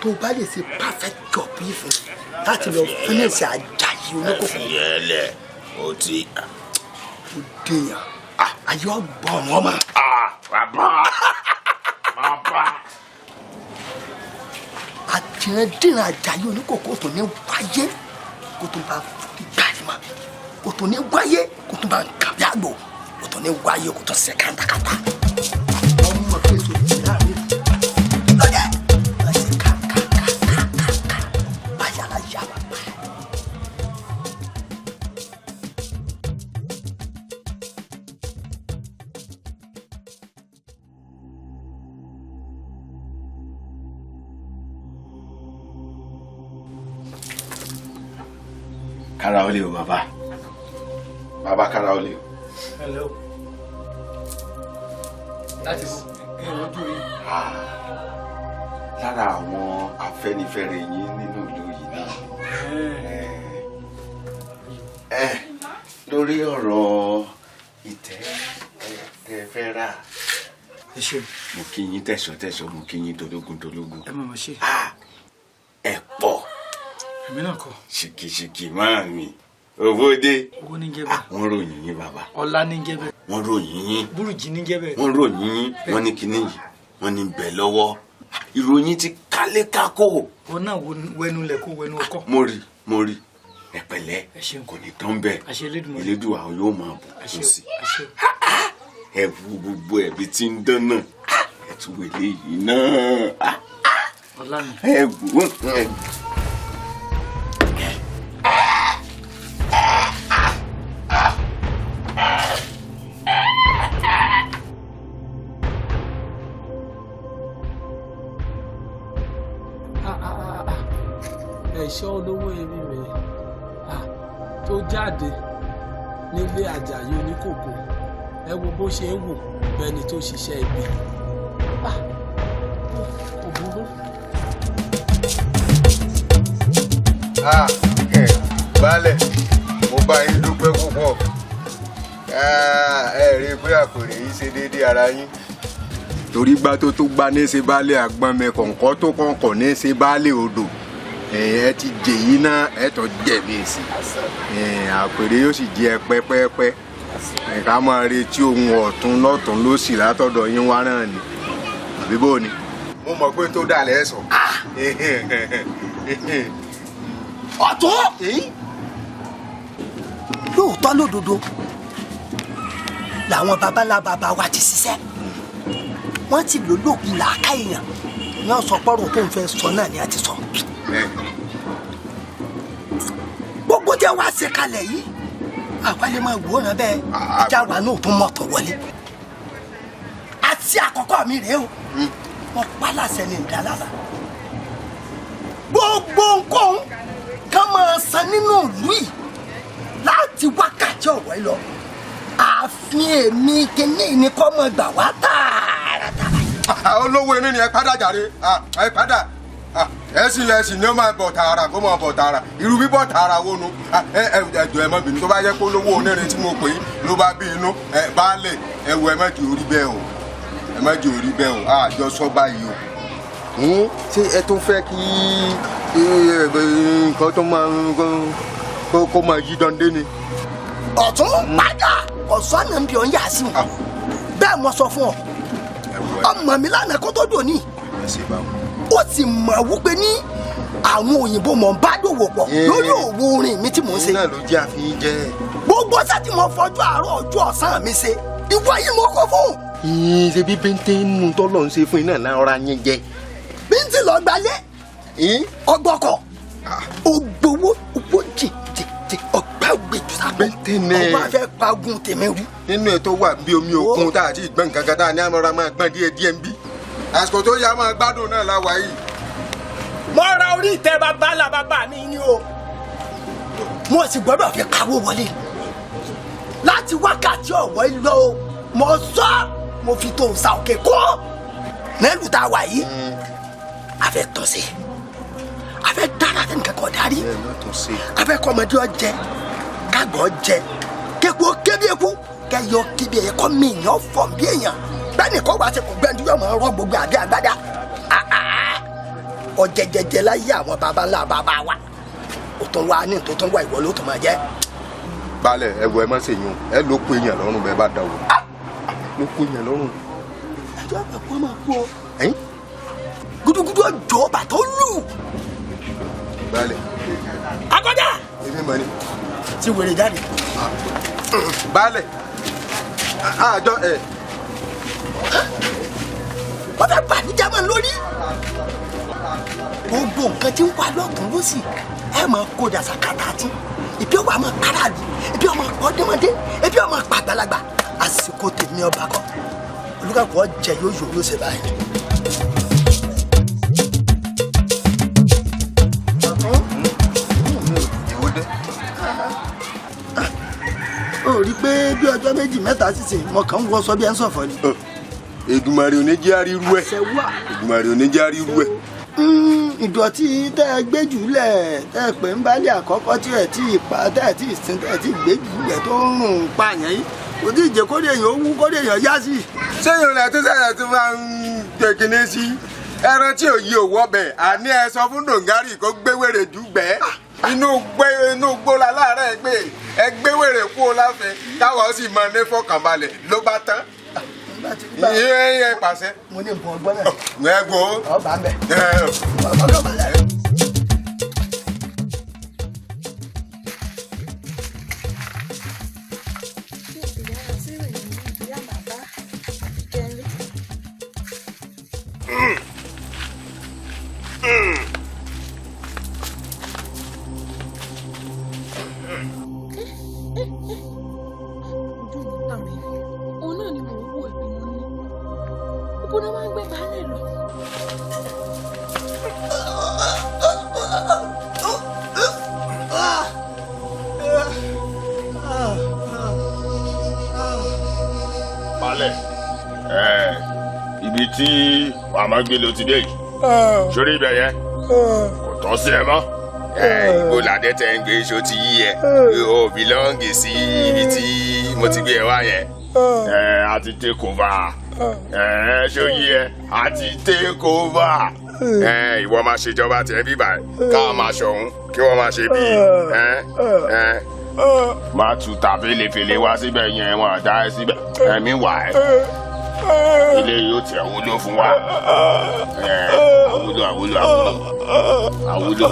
tó bá lè ṣe perfect job yìí fún mi láti lọ fẹlẹsì Àjàyí Oníkòkó. ẹ̀fìyẹ́lẹ̀ ó ti. ó dèèyàn ayé ọgbọ́n wọn ma. bàbá. àtìrẹ́dìrín Àjàyí Oníkòkó tó ní wáyé kó tó bá gbàdúrà kó tó ní wáyé kó tó bá kàbí àgbò kó tó ní wáyé kó tó ṣe kàńtàkàńtà. ọmọ kẹsàn án ti rà mí lọ́dẹ̀ wọ́n ṣe kàńtàkàńtà báyà la yà wá. kára ó lè o bàbá kára ó lè o. hello láti ojú yìí. lára àwọn afẹ́nifẹ́re yín nínú ìlú yìí náà lórí ọ̀rọ̀ ìtẹ́ tẹ́ fẹ́ rà ẹ ṣe mo kí yín tẹ̀sọ̀ mo kí yín tológun. ẹ mọ̀ mọ̀ ṣe. ẹ pọ̀ èmi náà kọ. ṣìkìṣìkì máa mi owó dé. owó ní jẹ́ bẹ́ẹ̀. wọ́n ròyìn yín bàbá. ọlá ní jẹ́ bẹ́ẹ̀. wọ́n ròyìn yín. búrújì ní jẹ́ bẹ́ẹ̀. wọ́n ròyìn yín wọ́n ní kinní yìí wọ́n ní bẹ̀ lọ́wọ́ ìròyìn ti kálé kákó. wọn náà wẹnu lẹ kó wẹnu ọkọ. mo rí ẹ pẹ̀lẹ́ kò ní tán bẹ́ẹ̀ Elédùà yóò máa bù kún sí ẹ bu gbogbo ẹbí tí ń dán náà ẹ tún wèlé yìí náà ọlá mi. ẹ wù ẹ. ẹ̀ṣọ́ olówó erí rẹ̀ tó jáde nílé Àjàyí Oníkòkó ẹ wo bó ṣe ń wò bẹ́ni tó ṣiṣẹ́ ibi kò burú. Baálẹ̀ mo bá yín dúpẹ́ púpọ̀ ẹ rí i pé àpèrè yìí ṣe déédéé ara yín torí gbá tó gbá ní ṣe baálé àgbọn mi kọ̀ǹkọ́ tó kọ̀ǹkọ̀ ní ṣe baálé odò ẹ ti jèyí náà ẹ tó jẹ̀bi sí àpèrè yóò sì jẹ pẹ́pẹ́pẹ́ ká máa retí ohun ọ̀tún lọ́tún lósì látọ̀dọ̀ yín wá náà ni àbí bó ni. mo mọ̀ pé tó dà lẹ́sọ̀. ọ̀tún lóòótọ́ lódodo làwọn babalá bàbá wa ti ṣiṣẹ́ wọ́n ti lò lóògùn làákà èèyàn ní ọ̀sán pọ́rọ̀ tó ń fẹ́ sọ náà ni a ti sọ. gbogbo jẹ́ wá ṣe kalẹ̀ yìí àwa lè máa wòran bẹ́ẹ̀ ìjà wa náà tún mọ̀tò wọlé. àti àkọ́kọ́ mi rèé o wọ́n pa láṣẹ ní ìdálára gbogbo nǹkan kan máa san nínú ìlú yìí láti wákàtí ọ̀wọ́ lọ ààfin èmi kìíní ni kọ́ mọ̀ gbà wá tààràtàrà. olówó inú ni ẹ padà jàre ẹ padà ẹsìn ni ó máa bọ̀ tààrà kó máa bọ̀ tààrà irú bíbọ̀ tààrà wo nu ẹjọ ẹ má bínú tó bá yẹ kó lówó onírin tí mo pè é ló bá bí inú baálẹ̀ ẹwọ ẹ má jẹ́ orí bẹ́ẹ̀ o ẹ má jẹ́ orí bẹ́ẹ̀ o àjọ sọ báyìí o. ṣé ẹ tún fẹ́ kí nǹkan tó máa kó máa yí dande ni. ọ̀tún padà ọ̀sán náà ń bí ọ̀n yà sí wọn bẹ́ẹ̀ mo sọ fún ọ ọmọ mi lánàá kó tó dùn ní ó sì mọ̀ wípé ní àwọn òyìnbó mọ̀ ń bá dòwò pọ̀ lórí òwò orin mi tí mò ń ṣe. náà ló jẹ́ àfihàn jẹ́. gbogbo ṣẹ́ tí mo fọjú àárọ̀ ọjọ́ ọ̀sán mi ṣe ìwọ yìí mo kó fún. ṣe bí bẹ́ńtẹ́ nù tọ́lọ̀ ń ṣe fún iná náà ọ̀rá yín jẹ. bíntì lọ gbalẹ̀ ọgbọ́kọ̀ ògbówó owó jìjìjì ọgbà gbèjú sábọ̀ bẹ́ńtẹ́ nẹ. ọgbà fẹ́ pagun tèmi rú. nínú ẹ̀ tó wà bí omi òkun tá a ti gbọ́n nǹkan kan tá a ní àmọ́ra máa gbọ́n díẹ̀ ń bí. àsìkò tó yá máa gbádùn náà la wà yìí. mo ra orí ìtẹ́ bàbá mi ni o mo sì gbọ́dọ̀ fi kawó wọlé láti wákàtí ọ̀wọ́ lọ o mo sọ mo fi tó sa òkè kó nílùú tá a wà yìí a fẹ́ tọ́ sí a fẹ́ dára sẹ́ni kankan darí a fẹ́ kọ́ ọmọdé ọjẹ kágbọ́ jẹ kéku kébi eku kẹyọ kébi ẹ̀kọ́ mi yàn fọ̀ bí èèyàn bẹ́ẹ̀ ni kọ́ wá sí kò gbẹ́ndú yọ̀ mọ́ ọ̀rọ̀ gbogbo àbí àgbádá ọ̀jẹ̀jẹ̀jẹ̀ láyé àwọn baba ńlá baba wa o tún wá ní tó tún wá ìwọ ló tún máa jẹ. balẹ̀ ẹ̀wọ̀ ẹ má ṣe yún ẹ ló kó èèyàn lọ́rùn bẹ́ẹ̀ bá dáwọ́ ló kó èèyàn lọ́rùn. ẹjọ́ bẹ̀ kó máa kú o. gudugudu ọjọ́ bàtọ́ lù. balẹ̀. akọjá. èmi mọ̀ ni. ti wèrè jáde. balẹ̀ àjọ ẹ̀. wọ́n fẹ́ bà ní jámọ̀ lórí. gbogbo nǹkan tí ń wà lọ́tún lọ́sì ẹ máa kó dàsà kàtà tí ìbí ọmọ àmọ́ káràlú ìbí ọmọ ọdẹmọdé ìbí ọmọ àgbàlagbà àsìkò tèmi ọba kọ olùkàkọ jẹ yóò yóò ṣe báyìí. ìwọ́dẹ. ó rí i pé bí ọjọ́ méjì mẹ́ta sísè mo kàn ń wọṣọ bí ẹ ń sọ̀fọ̀ ni. Èdùmàrè ò ní jẹ́ àrírú ẹ̀. Èdùmàrè ò ní jẹ́ àrírú ẹ̀. ìdọ̀tí tẹ́ ẹ gbé jùlẹ̀ tẹ́ ẹ pè ń bálẹ̀ àkọ́kọ́ tí ẹ tí ì pa tẹ́ ẹ tí ì sin tẹ́ ẹ tí ì gbé jùlẹ̀ tó ń rùn pààyàn yìí kò tí ì jẹ́ kó lèèyàn ó wú kó lèèyàn yá sí. sẹ́yìn ọ̀nà tó sẹ́yìn tó máa ń kékeré sí ẹran tí ò yí òwò ọbẹ̀ àní ẹ sọ fún dòǹgárì kó gbé wèrè dùgbẹ́ inú gbóla láàárẹ̀ gbé ẹ gbé wèrè kú o láfẹ́ káwọn sì máa ní fọkànbalẹ̀ ló bá tán. Iye pàṣẹ. Mo ní nǹkan ọgbọ́n náà. Ẹ gbọ́. Ọba ń bẹ̀. Ọba ń bẹ̀. Ibi tí wàá máa gbé ló ti dé yìí sórí ibẹ̀ yẹn kò tọ́ sí ẹ mọ́ ìgbó ládé tẹ ń gbé iṣó ti yí ẹ o bìlọ́ǹgì sí ibi tí mo ti gbé ẹ wá yẹn a ti take over ṣó yí ẹ a ti take over ìwọ máa ṣèjọba tẹ bíbà ká máa ṣọ̀hún kí wọ́n máa ṣe bí máa tu tàfẹ́lẹ́fẹ́lẹ́ wá síbẹ̀ yẹn wọn àdá ẹ síbẹ̀ ẹ̀mí wà ẹ́ ilé yóò tẹ àwúlò fún wa àwúlò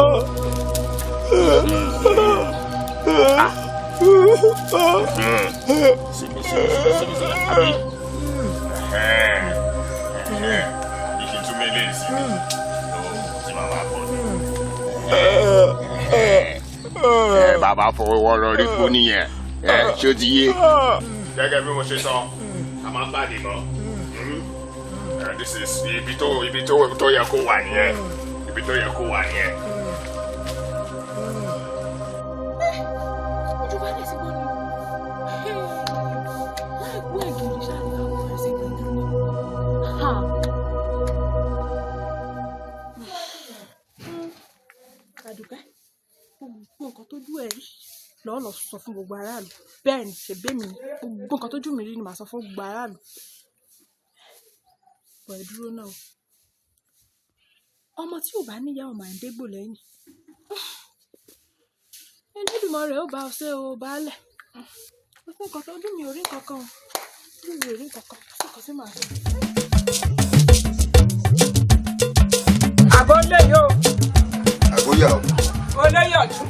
síbi àbí ìfitúmọ̀ ilé ìsinmi tí màmá bọ̀ bàbá fọwọ́ lọ rí kú nìyẹn ṣó ti yé gẹ́gẹ́ bí mo ṣe sọ a máa pàdé mọ́ this is ibi tó yẹ kó wà nìyẹn ibi tó yẹ kó wà nìyẹn. ojú bá dé sí gbọ́dọ̀ láì gbọ́ ègìrì ṣáà ní àwọn ọ̀rẹ́ sí gbọ́dọ̀. Àdùkẹ́ gbogbo nǹkan tójú ẹ̀ rí lọ́ọ́ lọ sọ fún gbogbo aráàlú bẹ́ẹ̀ ni ṣe bẹ́ẹ̀ mi gbogbo nǹkan tójú mi rí ni màá sọ fún gbogbo aráàlú. Bọ̀ ẹ dúró náà o ọmọ tí ò bá níyàwó máa ń dégbò lẹ́yìn Ẹlẹ́dùmarè ó bá ọ ṣe o baálẹ̀ ó fún nǹkan tó ojú mi ò rí nǹkan kan ojú mi ò rí nǹkan kan sí nǹkan sí màá sọ. àgọ́ lè yó. àgóyà o. olóyè ọ̀tún.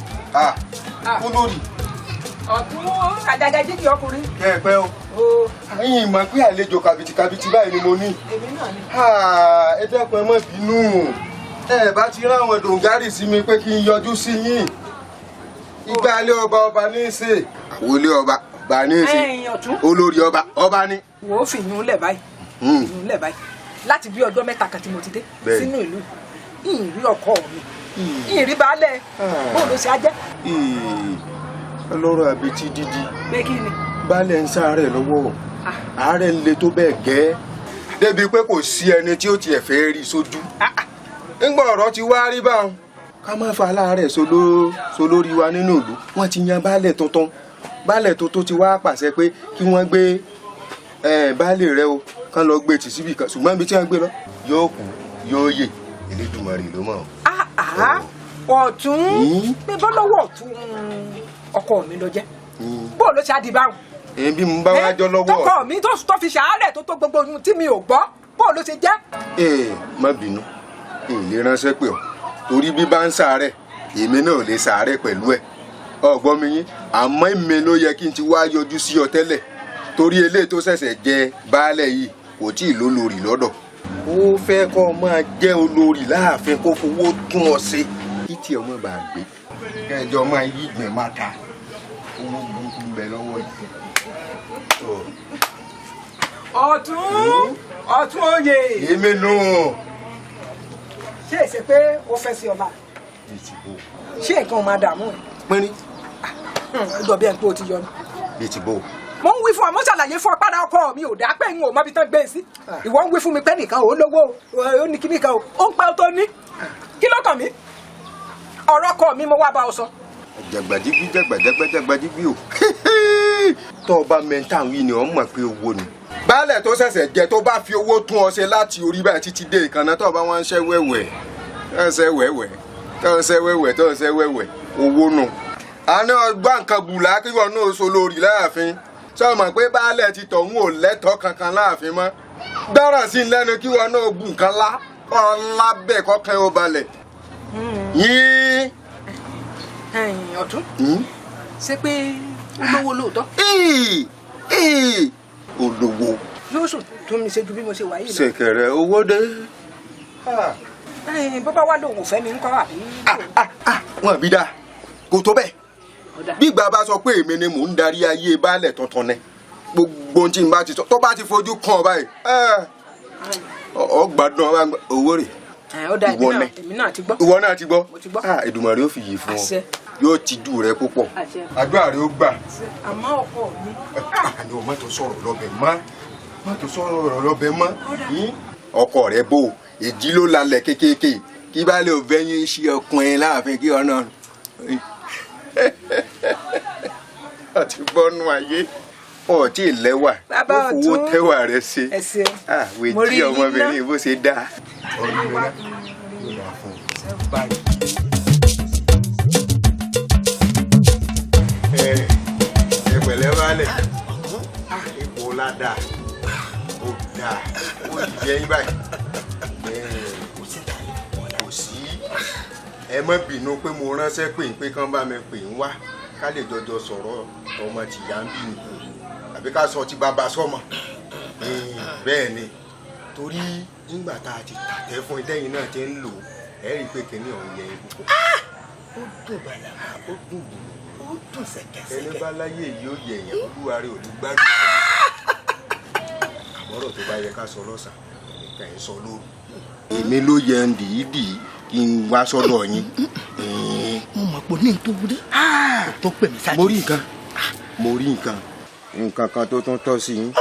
olórí. ọ̀tún àdàdà jíjì ọkùnrin. kẹ́ ẹ pẹ́ o. ẹ̀yin mọ̀ pé àlejò kàbìtìkàbìtì báyìí ni mo ní. èmi náà ni. ẹ dẹ́kun ẹ má bínú ẹ bá ti rán àwọn dòǹgárì sí mi pé kí n yọjú sí yín ìgbà ilé ọba ní í ṣe àwọn ilé ọba ní í ṣe olórí ọba ní. wò ó fi yún lẹ̀ báyìí yún lẹ̀ báyìí láti bí ọjọ́ mẹ́ta kan tí mo ti dé sínú ìlú yìí rí ọkọ mi yìí rí baálẹ̀ bóun ló ṣe á jẹ́. ọlọ́rọ̀ àbètí dídí pé kí ni. baálẹ̀ ń sáré lọ́wọ́ àárẹ̀ ń le tó bẹ́ẹ̀ gẹ́ débi pé kò sí ẹni tí ó tiẹ̀ fẹ́ rí sójú nígbà ọ̀rọ̀ ti wá rí báwọn ká má fa aláàárẹ̀ solórí wa nínú ìlú wọ́n ti yan baálẹ̀ tuntun ti wá pàṣẹ pé kí wọ́n gbé baálẹ̀ rẹ o kán lọ gbé tì síbì kan ṣùgbọ́n ibi tí wọ́n gbé lọ yóò kú yóò yè Elédùmarè ló mọ̀. ọ̀tún pé bọ́lọ́wọ́ ọ̀tún ọkọ mi ló jẹ́ bó ló ṣe á di báwọn. bí mo bá wá jọ lọ́wọ́. tọkọ mi tó fi ṣàárẹ̀ tó gbogbo ohun tí mi ò gbọ́ bó ló ṣe jẹ́. má bínú èlé ránṣẹ́ pé ọ torí bí bá ń ṣàárẹ̀ èmi náà lè ṣàárẹ̀ pẹ̀lú ẹ̀ ọgbọ́n mi yín àmọ́ èmi ló yẹ kí n ti wá yọjú sí ọ tẹ́lẹ̀ torí eléyìí tó ṣẹ̀ṣẹ̀ jẹ baálẹ̀ yìí kò tí ì lólórí lọ́dọ̀ ó fẹ́ kọ́ ọ máa jẹ́ olórí láàfin kó fowó tún ọ ṣe kí tí ọmọ bá gbé kẹjọ máa yí ìgbẹ́ máa ta owó burúkú ń bẹ lọ́wọ́ yìí. ọ̀tún oyè. èmi nù. ṣé èsè pé o fẹ́ sí ọba ṣé nǹkan máa dààmú ẹ. pínrín. lọ bí ẹ ń pé o ti yọ ni. bí ti bò. mo ń wí fún ọ mo ṣàlàyé fún ọ padà ọkọ mi ò dá pé n ò mọbi tán gbé e sí ìwọ ń wí fún mi pé nìkan ò lówó ó ní kíní kan ó ń pa tó ní kí ló kàn mí ọ̀rọ̀ ọkọ mi mo wá bá ọ sọ. jàgbàdígbí o tó o bá mẹ́ta wí ni ọ̀ mọ̀ pé owó ni. baálẹ̀ tó ṣẹ̀ṣẹ̀ jẹ tó bá fi owó tún ọ ṣe láti orí báyìí títí dé ìkànnà tó o bá wọn ń ṣe wẹ́wẹ́ tó ń ṣe wẹ́wẹ́ owó nù. àná ọgbà nǹkan bùlá kí wọn náà so lórí láàfin sọ ma pé baálẹ̀ ti tọ̀hún ò lẹ́tọ̀ọ́ kankan láàfin mọ́ dára sí lẹ́nu kí wọn náà bù nǹkan lá kọ́ lábẹ́ kọ́kẹ́ ó balẹ̀. yín. ọ̀tún ṣé pé olówó lóòótọ́. olówó. yóò sùn tó mi ṣe ju bí mo ṣe wà yìí lọ. ṣèkèrè owó dé. bó bá wà lóhùn fẹ́ mi ń kọ́ àbí. wọn àbí dáa kò tó bẹ́ẹ̀ bí ìgbà bá sọ pé èmi ni mò ń darí ayé baálẹ̀ tuntun ni gbogbo tí n bá ti sọ tó bá ti fojú kàn ọ báyìí ọgbàdùn owó rẹ̀ ìwọ náà ti gbọ́ Èdùmàrè ó fi yìí fún ọ yóò ti dù rẹ púpọ̀ àdúrà rẹ ó gbà. àmọ́ ọkọ mi. àní o má tó sọ̀rọ̀ lọ́bẹ̀ mọ́ ọkọ rẹ bò èjì ló lalẹ̀ kékèké kí baálẹ̀ ò fẹ́yìn ṣe ọkùnrin láàfin kí ọ náà àti bọ́nú ayé ọtí ìlẹ́wà ó fowó tẹ́wà rẹ ṣe wèjì ọmọbìnrin bó ṣe dáa. ẹ pẹ̀lẹ́ balẹ̀ ipò ládàá ó dáa ó yẹ yín báyìí kò sí ẹ má bínú pé mo ránṣẹ́ pé kán bá mi pè ń wá ká lè jọjọ sọ̀rọ̀ ọmọ tìyá ń bí mi àbí ká sọ ti bàbá sọmọ bẹ́ẹ̀ ni torí nígbà tá a ti tàtẹ́ fún ìdẹ́yìn náà ti ń lò ẹ rí i pé kìnní ọ̀hún yẹ ikú púpọ̀. ó dùn bàlàmà ó dùn gbòòrò ó dùn ṣẹ̀kẹ̀ṣẹ̀kẹ̀. ẹni bá láyé yìí ó yẹ èèyàn olúwa rẹ̀ ò ní gbádùn ayé. àmọ́rọ̀ tó bá yẹ ká sọ lọ́sàn-án nìkan ẹ̀ sọ lóru. èmi ló yẹ ń dìídì kí n wá sọ́dọ̀ yín. mo mọ̀ pé ní n tó wúdí tó pè mí sáà. mo rí nǹkan kan tó tún tọ́ sí yín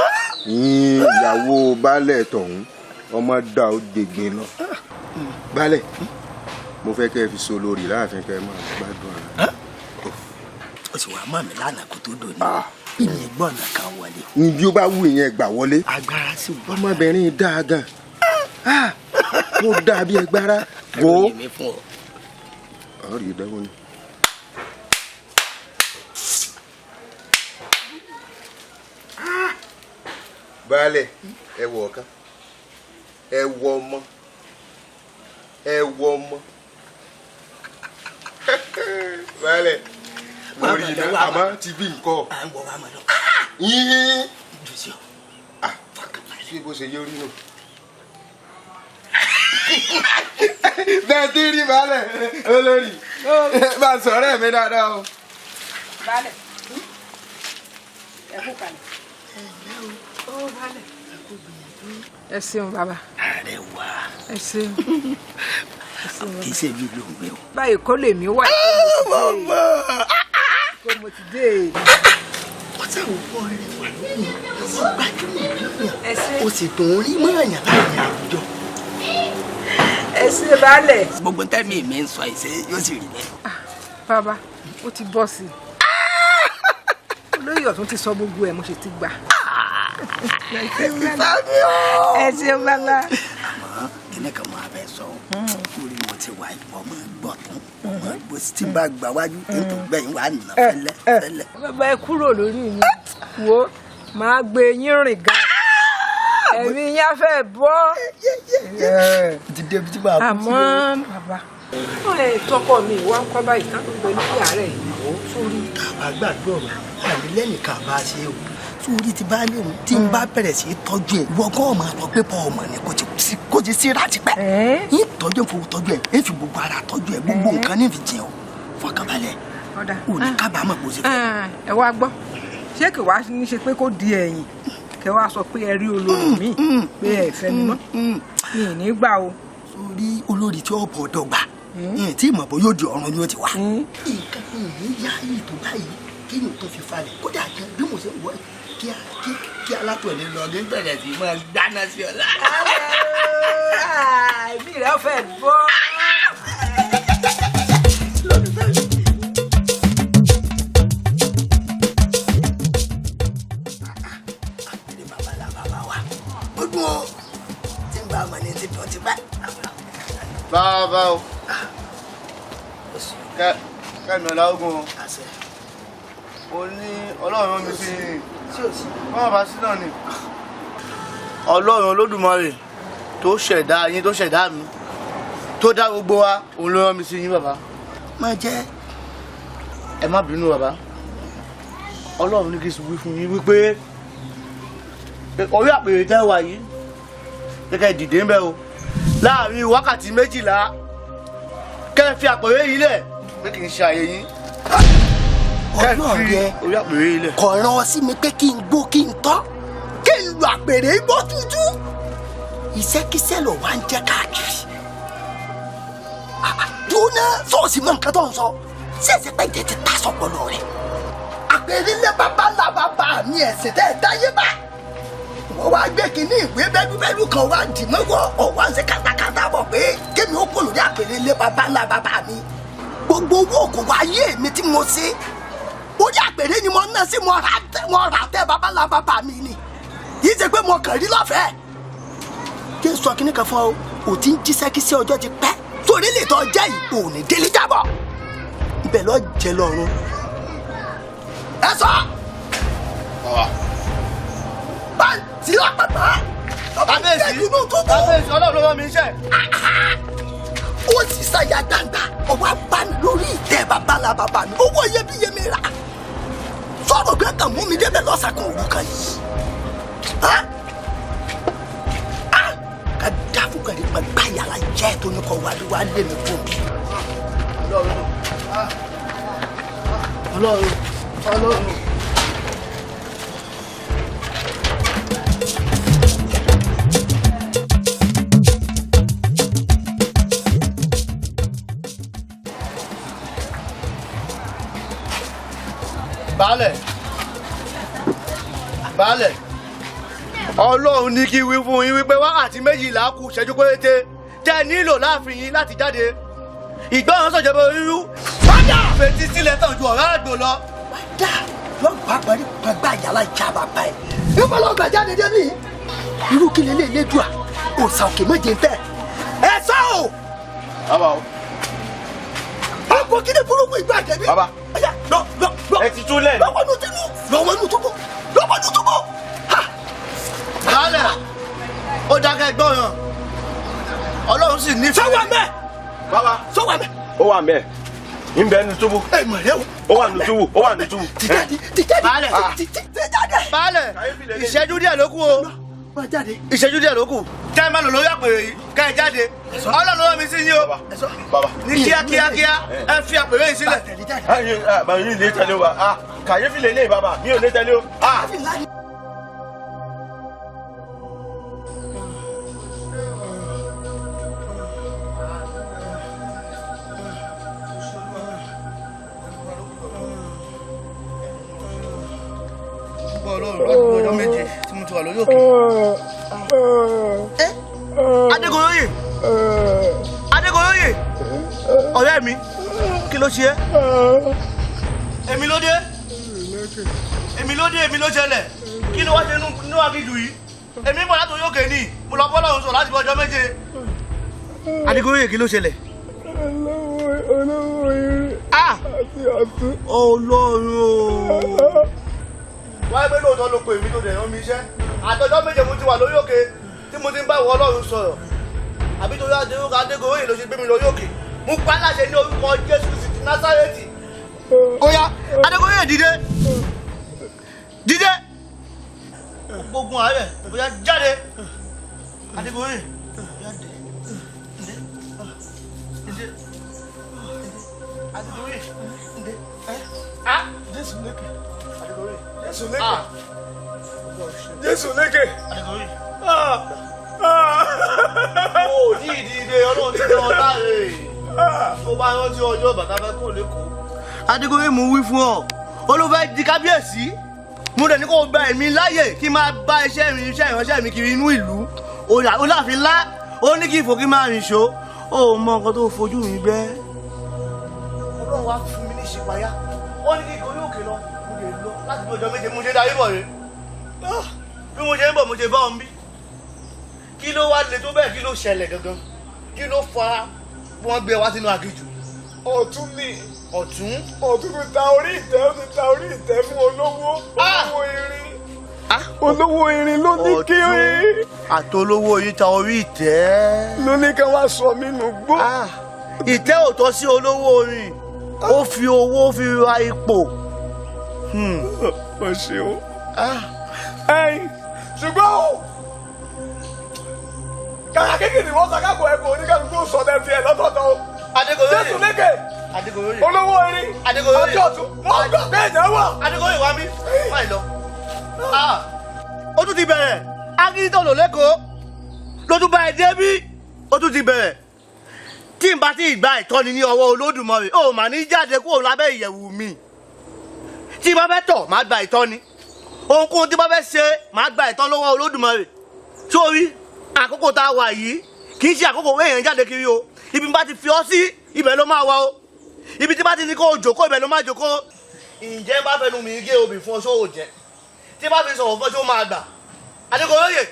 ìyàwó baálẹ̀ tọ̀hún ọmọ dà ó dègbè lọ. baálẹ̀ mo fẹ́ kẹ́ ẹ fi so lórí láàfin kẹ́ ẹ máa gbádùn ara. o sì wá mọ̀ mí lánàá kó tó dòní ìyẹn gbọ́nà kan wọlé. ní bí ó bá wù yẹn gbà wọlé. agbára sí wọ. ọmọbìnrin dáa gan ó dáa bí ẹgbára. wo ọ rí i dáwọ́ ni. baálẹ̀ ẹ wọ ọ̀kan ẹ wọ ọmọ baálẹ̀ lórí iná àmọ́ ti bí nǹkan yín fi sí ọ. sí bó ṣe yọrí nù. bẹ́ẹ̀ tí rí balẹ̀ olórí bá a sọ̀rọ̀ mi dáadáa o. balẹ̀ ẹ kú kalẹ̀. ó balẹ̀. ẹ ṣeun bàbá. ààrẹ wà. ẹ ṣeun. kì í ṣe bí ló ń gbé o. báyìí kó lè mí wá. kó mo ti dé. ọ̀sẹ̀ òwò rẹ̀ wà lóhùn ọ̀sẹ̀ gbajúmọ̀ o sì tún rí mọ́ọ̀yàn láàrin àwùjọ. ẹ ṣe balẹ̀. gbogbo tẹ́mi mi ń sọ ìṣe yóò sì rí bẹ́ẹ̀. bàbá ó ti bọ́ sí i. olóyè ọ̀tún ti sọ gbogbo ẹ̀ mo ṣe ti gbà. ẹ ṣeun bàbá. àmọ́ kíní kan máa bẹ sọ lórí mo ti wà ìpọ̀ mọ́ gbọ́ tán bó ti bá gbà wájú ètò gbẹ̀yìn wà nà fẹ́lẹ́ fẹ́lẹ́. bàbá ẹ kúrò lórí mi wo màá gbé yín rìn gan ẹ̀mí yá fẹ́ bọ́. àmọ́ bàbá tọkọ mi wá ń kọ́ báyìí ká tó pẹ̀lú ìyàrá ìyàwó sórí. kàbá gbàgbé ọ̀rọ̀ àmì lẹ́nu kàbá ṣe o sórí ti bá lè mú tí n bá bẹ̀rẹ̀ sí tọ́jú ẹ̀ wọ́n kọ́ ọmọ àtọ́ pé pọ̀ ọmọ ni kò ti sí ra tipẹ́ yín tọ́jú ẹ̀ fowó tọ́jú ẹ̀ ẹ̀ fi gbogbo ara tọ́jú ẹ̀ gbogbo nǹkan ní fi jẹ́ o fọkànbalẹ̀ ò ní kábàámọ̀ kò sí fẹ́. ẹ wá gbọ́ ṣé kí wàá ní ṣe pé kó di ẹ̀yìn kẹ wá sọ pé ẹ rí olórí mi pé ẹ fẹ́ mi mọ́ mi ì ní gbà o. sórí olórí tí ó bọ̀ dọ́gba tí ìmọ̀ bọ́ yóò di ọ̀run ni ó ti wá. nǹkan kan ò ní yá ètò báyìí kéèyàn tó fi falẹ̀ kódà gan bí mo ṣe wọ kí alátọ̀lẹ̀ lọ ní bẹ̀rẹ̀ sí máa dáná sí ọ̀la. ẹ̀mí rẹ̀ fẹ́ bọ́. àpèrè bàbá la bàbá wa ó dún o tí ń bá ọmọ ní ti dùn ti bá. bàbá o kẹ́mi ọ̀làógún o ní ọlọ́run mi sí wọ́n bá sí náà ni ọlọ́run olódùmarè tó ṣẹ̀dá yín tó ṣẹ̀dá mi tó dá gbogbo wa òun ló rán mi sí yín bàbá. má jẹ́ ẹ má bínú bàbá ọlọ́run ní kí n wí fún yín wípé orí àpèrè tẹ́ wà yìí kẹ́kẹ́ dìde ń bẹ́ o láàrin wákàtí 12 kẹ́ fi àpèrè yìí lẹ̀ pé kì í ṣe àyè yín. ọlọ́run yẹ kò rán ọ sí mi pé kí n gbó kí n tọ́ kí n lu àpèrè igbó tútù iṣẹ́kíṣẹ́ ló wá ń jẹ́ káàkiri. dúnà sọ́ọ̀sì mọ nǹkan tó ń sọ ṣẹ̀ṣẹ̀ pé jẹ́ ti ta sọ́pọ̀lọ rẹ̀. àpèrè ilé bàbá ńlá bàbá mi ẹ̀sìn tẹ́ ẹ̀ dáyé bá wọ́n wá gbé kínní ìwé bẹ́lúbẹ́lú kan wá dì mọ́wọ́ ọ̀wá ń ṣe kàtàkàtà bọ̀ pé kémi ó kò lórí àpèrè ilé bàbá ńlá bàbá mi gbogbo owó kò wá yé mi tí mo ṣe orí àpèrè ni mo ná sí mo rà tẹ́ bàbá ńlá bàbá mi ni yìí ṣe pé mo kàn rí lọ́fẹ̀ẹ́ kí n sọ kíní kan fún ọ ò ti ń jíṣẹ́ kí sí ọjọ́ ti pẹ́ torí lè tọ́ jẹ́ yìí ò ní délé jábọ̀ ibẹ̀ lọ jẹ lọ́rùn ẹ sọ. báńtì lápapọ̀ kábíyèsí ọlọ́run ló rán mi iṣẹ́. ó sì ṣàyà gbangba ọwọ́ abáni lórí ìtẹ́ babalá bàbá mi owó iyebíye mi rà sọ̀rọ̀ pé kàn mú mi débẹ̀ lọ́sàkùn òru kan yìí. ká dá fún kàrí gbàgbá yàrá jẹ́ tó ní kọ́ wá lé mi fún mi. ọlọ́run. baálẹ̀ ọlọ́run ní kí wí fún yín wípé wákàtí 12 kù ṣẹ́jú péréte tẹ́ nílò láàfin yín láti jáde ìgbọràn sọ̀jọba rírú padà fetí sílẹ̀ tàn ju ọ̀rá àgbò lọ. padà yóò bá parí gbàgbá yàrá ìjà bàbá ẹ̀ yóò bá lọ́ọ́ gbà jáde débi irú kí lè lè dùn à òòsàn òkè méje bẹ́ẹ̀ ẹ sọ o. bàbá o. ọkọ kí ni burúkú ìgbà tẹ̀mí. bàbá lọ ẹ ti túlẹ̀. lọ́wọ́ nu tínú lọ́wọ́ nu túbọ̀ lọ́wọ́ nu túbọ̀. baálẹ̀ ó dákẹ́ gbọ́ràn ọlọ́run sì nífẹ̀ẹ́. sọ́wọ́ mẹ́. bàbá sọ́wọ́ mẹ́. ó wà mẹ́ẹ̀. ń bẹ nu túbú. ẹ mọ̀ rẹ o. ó wà nu túbú ó wà nu túbú. ti jáde ti jáde. baálẹ̀ ìṣẹ́jú díẹ̀ ló kù o. máa jáde. ìṣẹ́jú díẹ̀ ló kù. kẹ́ ẹ má lò lórí àpèrè yìí kẹ́ ẹ jáde. ọlọ́run ló mi sí yín o. bàbá ní kíákíá ẹ fi àpèrè yìí sílẹ̀. bàbá yìí lè tẹ̀lé o wa kàyéfì lè lè bàbá mi ò lè tẹ̀lé o. ọjọ́ méje tí mo ti wà lórí òkè. Adégoróyè Adégoróyè ọ̀rẹ́ mi kí ló ṣe é? èmi ló dé èmi ló ṣẹlẹ̀ kí ló wá ṣe nínú àgìjù yìí èmi bọ̀ látòrí òkè ni mo lọ bọ́lá òun sọ láti bọ́ ọjọ́ méje. Adégoróyè kí ló ṣẹlẹ̀? olówó irin àti ọ̀tún. Ọlọ́run wáyé pé lóòótọ́ ló pe èmi tó dẹ̀ rán mi iṣẹ́ àtọjọ́ méje mo ti wà lórí òkè tí mo ti ń bá ìwọ Ọlọ́run sọ̀rọ̀ àbí torí Adégoróyè ló ṣe gbé mi lórí òkè mo pa láṣẹ ní orúkọ Jésù Kristi ti Násárẹ́tì. Ó yá Adégoróyè dìde dìde gbogbo ààrẹ ó yá jáde Adégoróyè dìde Adégoróyè dìde Jésù lékè. Adégoróyè. Jésù lékè. Jésù lékè. Adégoróyè. O ní ìdíje Ọlọ́run ti dán ọ láre. Tó bá rántí ọjọ́ bàtà fẹ́ kó lẹ́kọ̀ọ́. Adégoróyè mo wí fún ọ. Olúfẹ́ di kábíyèsí. Mo dẹ̀ ní kó gba èmi láyè kí n máa bá iṣẹ́ ìránṣẹ́ mi kiri inú ìlú. Oláàfin lá. Ó ní kí ìfò kí n máa rìn ṣó. Ó mọ nǹkan tó fojú mi gbẹ́. Ọlọ́run wá fún mi ní ìṣípayá. Ó ní kí n gorí òkè lọ. Mo lè lọ láti bí ọjọ́ méje mo ṣe darí bọ̀ rẹ̀. Bí mo ṣe ń bọ̀ mo ṣe bá wọn bí. Kí ló wá le tó bẹ́ẹ̀ kí ló ṣẹlẹ̀ gangan? Kí ló fa wọ́n gbé wá sínú aginjù? Ọ̀tún ni. Ọ̀tún? Ọ̀tún ti ta orí ìtẹ́ ó ti ta orí ìtẹ́ fún olówó irin. Olówó irin ló ní kí Ọ̀tún àtolówó yìí ta orí ìtẹ́. ló ní ká wá sọ mí nù gbó. Ìtẹ́ ò tọ́ sí olówó orin. Ó fi owó fi ra ipò. Ó ṣe o. Ṣùgbọ́n o kàkà kékeré wọ́n sàkápọ̀ ẹ̀kọ́ oníkàlùkù sọ̀dẹ̀ tiẹ̀ lọ́tọ̀ọ̀tọ̀ o. Adégoróyè. Jésù lékè. Adégoróyè. Olówó irin. Adégoróyè. Àti ọ̀tún. Wọ́n gbà bẹ́ẹ̀ yẹn wà. Adégoróyè wá mí. Máì lọ. Ó tún ti bẹ̀rẹ̀. Agídítọ̀ lò lẹ́kọ̀ọ́. Ló tún bá ẹ dé bí. Ó tún ti bẹ̀rẹ̀. Tí n bá ti gba ìtọ́ni ní ọwọ́ Olódùmarè, ó mà ní jáde kúrò lábẹ́ ìyẹ̀wù mi. Tí n bá fẹ́ tọ̀, màá gba ìtọ́ni. Ohunkóhun tí n bá fẹ́ ṣe, màá gba ìtọ́ lọ́wọ́ Olódùmarè. Sórí àkókò tá a wà yìí kì í ṣe àkókò èèyàn jáde kiri o. Ibi bá ti fi ọ sí ibẹ̀ ló máa wà o. Ibi tí bá ti ní kó o jòkó ibẹ̀ ló máa jòkó. Ǹjẹ́ bá fẹnu mi gé obì fún ọ sóò jẹ? Tí bá fi sọ̀rọ̀ fún ọ sóò máa gbà. Adégoróyè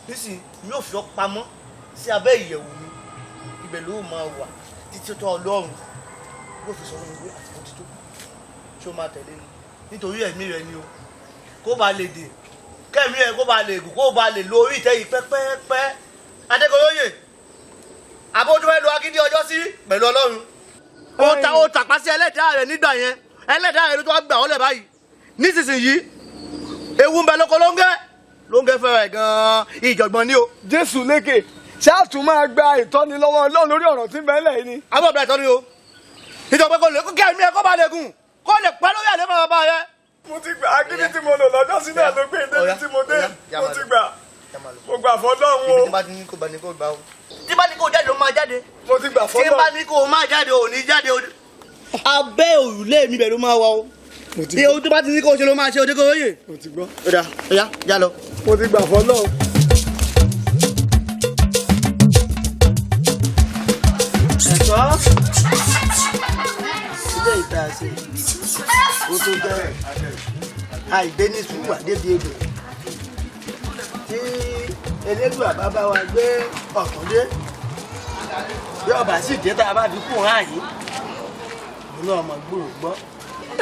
nísìnyí yóò fi ọ pamọ́ sí abẹ́ ìyẹ̀wù mi. Ibẹ̀ ló máa wà títí tó Ọlọ́run yóò fi sọ fún mi pé àtìkò tító ṣé o máa tẹ̀lé mi nítorí ẹ̀mí rẹ ni o kó ba lè dè kẹ́mi rẹ kó ba lè gùn kó ba lè lo orí ìtẹ́ yìí pẹ́pẹ́pẹ́. Adégoróyè àbójú fẹ́ lo agídí ọjọ́ sí pẹ̀lú Ọlọ́run ó tàpá sí ẹlẹ́dàá rẹ nígbà yẹn ẹlẹ́dàá rẹ ló tó wá gbà ọ́ lẹ̀ báyìí nísinsìnyí ewu ń bẹ lóko lóńgẹ́ fẹ́rẹ̀ gan-an ìjọ̀gbọ̀n ni o. Jésù lékè ṣáà tún máa gba ìtọ́ni lọ́wọ́ Ọlọ́run lórí ọ̀rọ̀ tí ń bẹ lẹ́yìn ni. àbọ̀ ọ̀bẹ ìtọ́ni o ìjọba kò lè kó kẹ́mi ẹ̀ kó ba lè gùn kó lè pẹ́ lórí àlẹ́ bàbá rẹ. Mo ti gbà agídí tí mo lò lọ́jọ́ sí náà ló gbé débi tí mo dé mo ti gbà mo gbà fọlọ́run o. Tí bá ní kó bá ní kó gbà o. Tí bá ní kó jáde o máa jáde. Mo ti gbà fọlọ́run. Tí bá ní kó máa jáde o ní jáde o. Abẹ́ òrùlé mi bẹ̀ ló máa wà o. Bí o tó bá ti ní kó ṣe ló máa ṣe Adégoróyè. Mo ti gbọ́. Ó yá já lọ. Mo ti gbà fọlọ́run. Ẹ̀tọ́ ilé ìta ṣe ó tó bẹ̀rẹ̀ àìgbé ní sùúrù àdébí egbò tí elédùn àbábá wa gbé ọ̀tún dé bí ọba sì dé tá a bá fi kún ààyè òun náà mọ̀ gbòòrò gbọ́.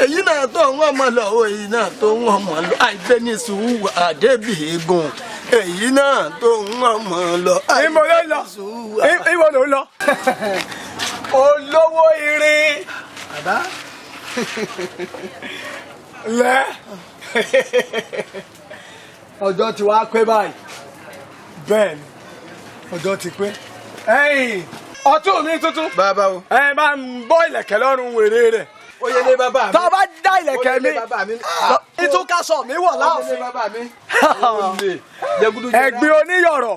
èyí náà tó ń wọ́n mọ̀ lọ èyí náà tó ń wọ́n mọ̀ lọ àìgbé ní sùúrù àdébí egun èyí náà tó ń wọ́n mọ̀ lọ àìgbé ní sùúrù. Ìwọ ló ń lọ. olówó irin bàbá lẹ́ ọjọ́ ti wá pé báyìí bẹ́ẹ̀ ni ọjọ́ ti pé ẹ̀yìn ọtún mi tuntun bàbá o ẹ bá ń bọ́ ìlẹ̀kẹ̀ lọ́rùn wèrè rẹ̀ ó yẹ lé bàbá mi tó bá dá ìlẹ̀kẹ̀ mi ìtúkasọ̀ mi wọ̀ ó yẹ lé láàfin bàbá mi ẹ̀gbin oníyọ̀rọ̀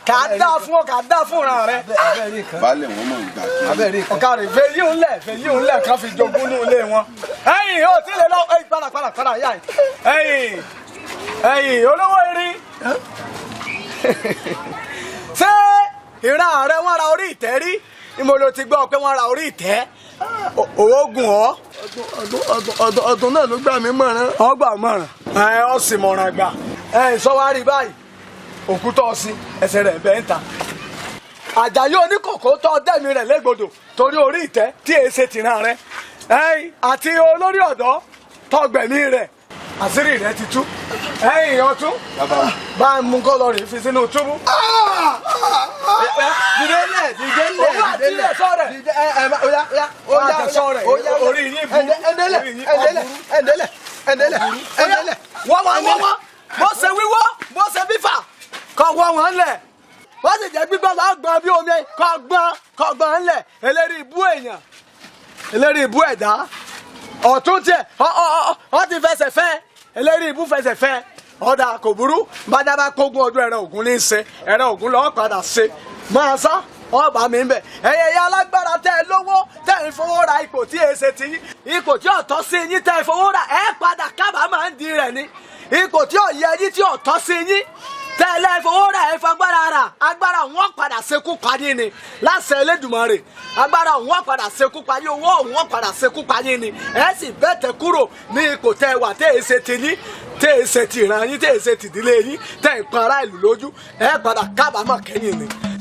kà á dá fún ọ kà á dá fúnra rẹ. baálẹ̀ wọn mọ̀ ń gbà kí. ọ̀ka rẹ̀ fèyí ń lẹ̀ kan fi jogún ní ilé wọn. ẹ̀yìn ó ti lè lọ padà yá ẹ̀yìn olówó irin ṣé ìran rẹ wọn ra orí ìtẹ́ rí ìmọ̀ ló ti gbọ́ pé wọ́n ra orí ìtẹ́ òógùn ọ́. ọ̀dùn náà ló gbà mí mọ̀ràn. ọgbà mọ̀ràn ọ sì mọ̀ràn gbà sọ́wárí báyìí òkúta ọ̀sìn ẹsẹ̀ rẹ̀ bẹ́ẹ̀ ń ta. àjàyí oníkòkó tọ́ dẹ́mi rẹ̀ légbodò torí orí ìtẹ́ tí èé ṣe tìran rẹ̀ àti olórí ọ̀dọ́ tọgbẹ̀mí rẹ̀ àṣírí rẹ̀ ti tú ọtún bá ń mú kọ́ lọ rè fi sínú túbú. owó àtìlẹ̀ sọ̀rẹ̀ orí yín burú ẹ̀ndẹ́lẹ̀ wọ́n bó ṣe wíwọ́ bó ṣe bífà kọ́ wọ́n wọn lẹ̀ wọ́n sì jẹ́ gbígbọ́n lọ́ọ́ gbọ́n bí omi kọ́ gbọ́n ńlẹ̀ eléri ibú èèyàn eléri ibú ẹ̀dá ọ̀tún tiẹ̀ ọ ti fẹsẹ̀ fẹ́ eléri ibú fẹsẹ̀ fẹ́ ọ̀dà kò burú bájábá kógun ọdún ẹran ògún ní í ṣe ẹran ògún lọ́ọ́ padà ṣe máa sá ọba mi ń bẹ ẹyẹ ya alágbára tẹ ẹ lówó tẹ ẹ fowó ra ipò tí èsè ti yín ipò tí ọ̀tọ̀ sí yín tẹ ẹ fowó ra ẹ padà kábàámọ̀ ń di rẹ̀ ni ipò tí ọ̀yẹ yín tí ọ̀tọ̀ sí yín tẹ ẹ lẹ́ fowó ra ẹ fagbára rà agbára wọn padà ṣekú parí ni láṣẹ Elédùmarè agbára wọn padà ṣekú parí owó wọn padà ṣekú parí ni ẹ sì bẹ́ẹ̀ tẹ kúrò ní ipò tẹ ẹ wà tẹ èsè ti yín tẹ èsè ti ìran yín tẹ èsè ti ìdílé yín tẹ ìpan ará ìlú lójú ẹ padà kábàámọ̀ kẹ́yìn ni.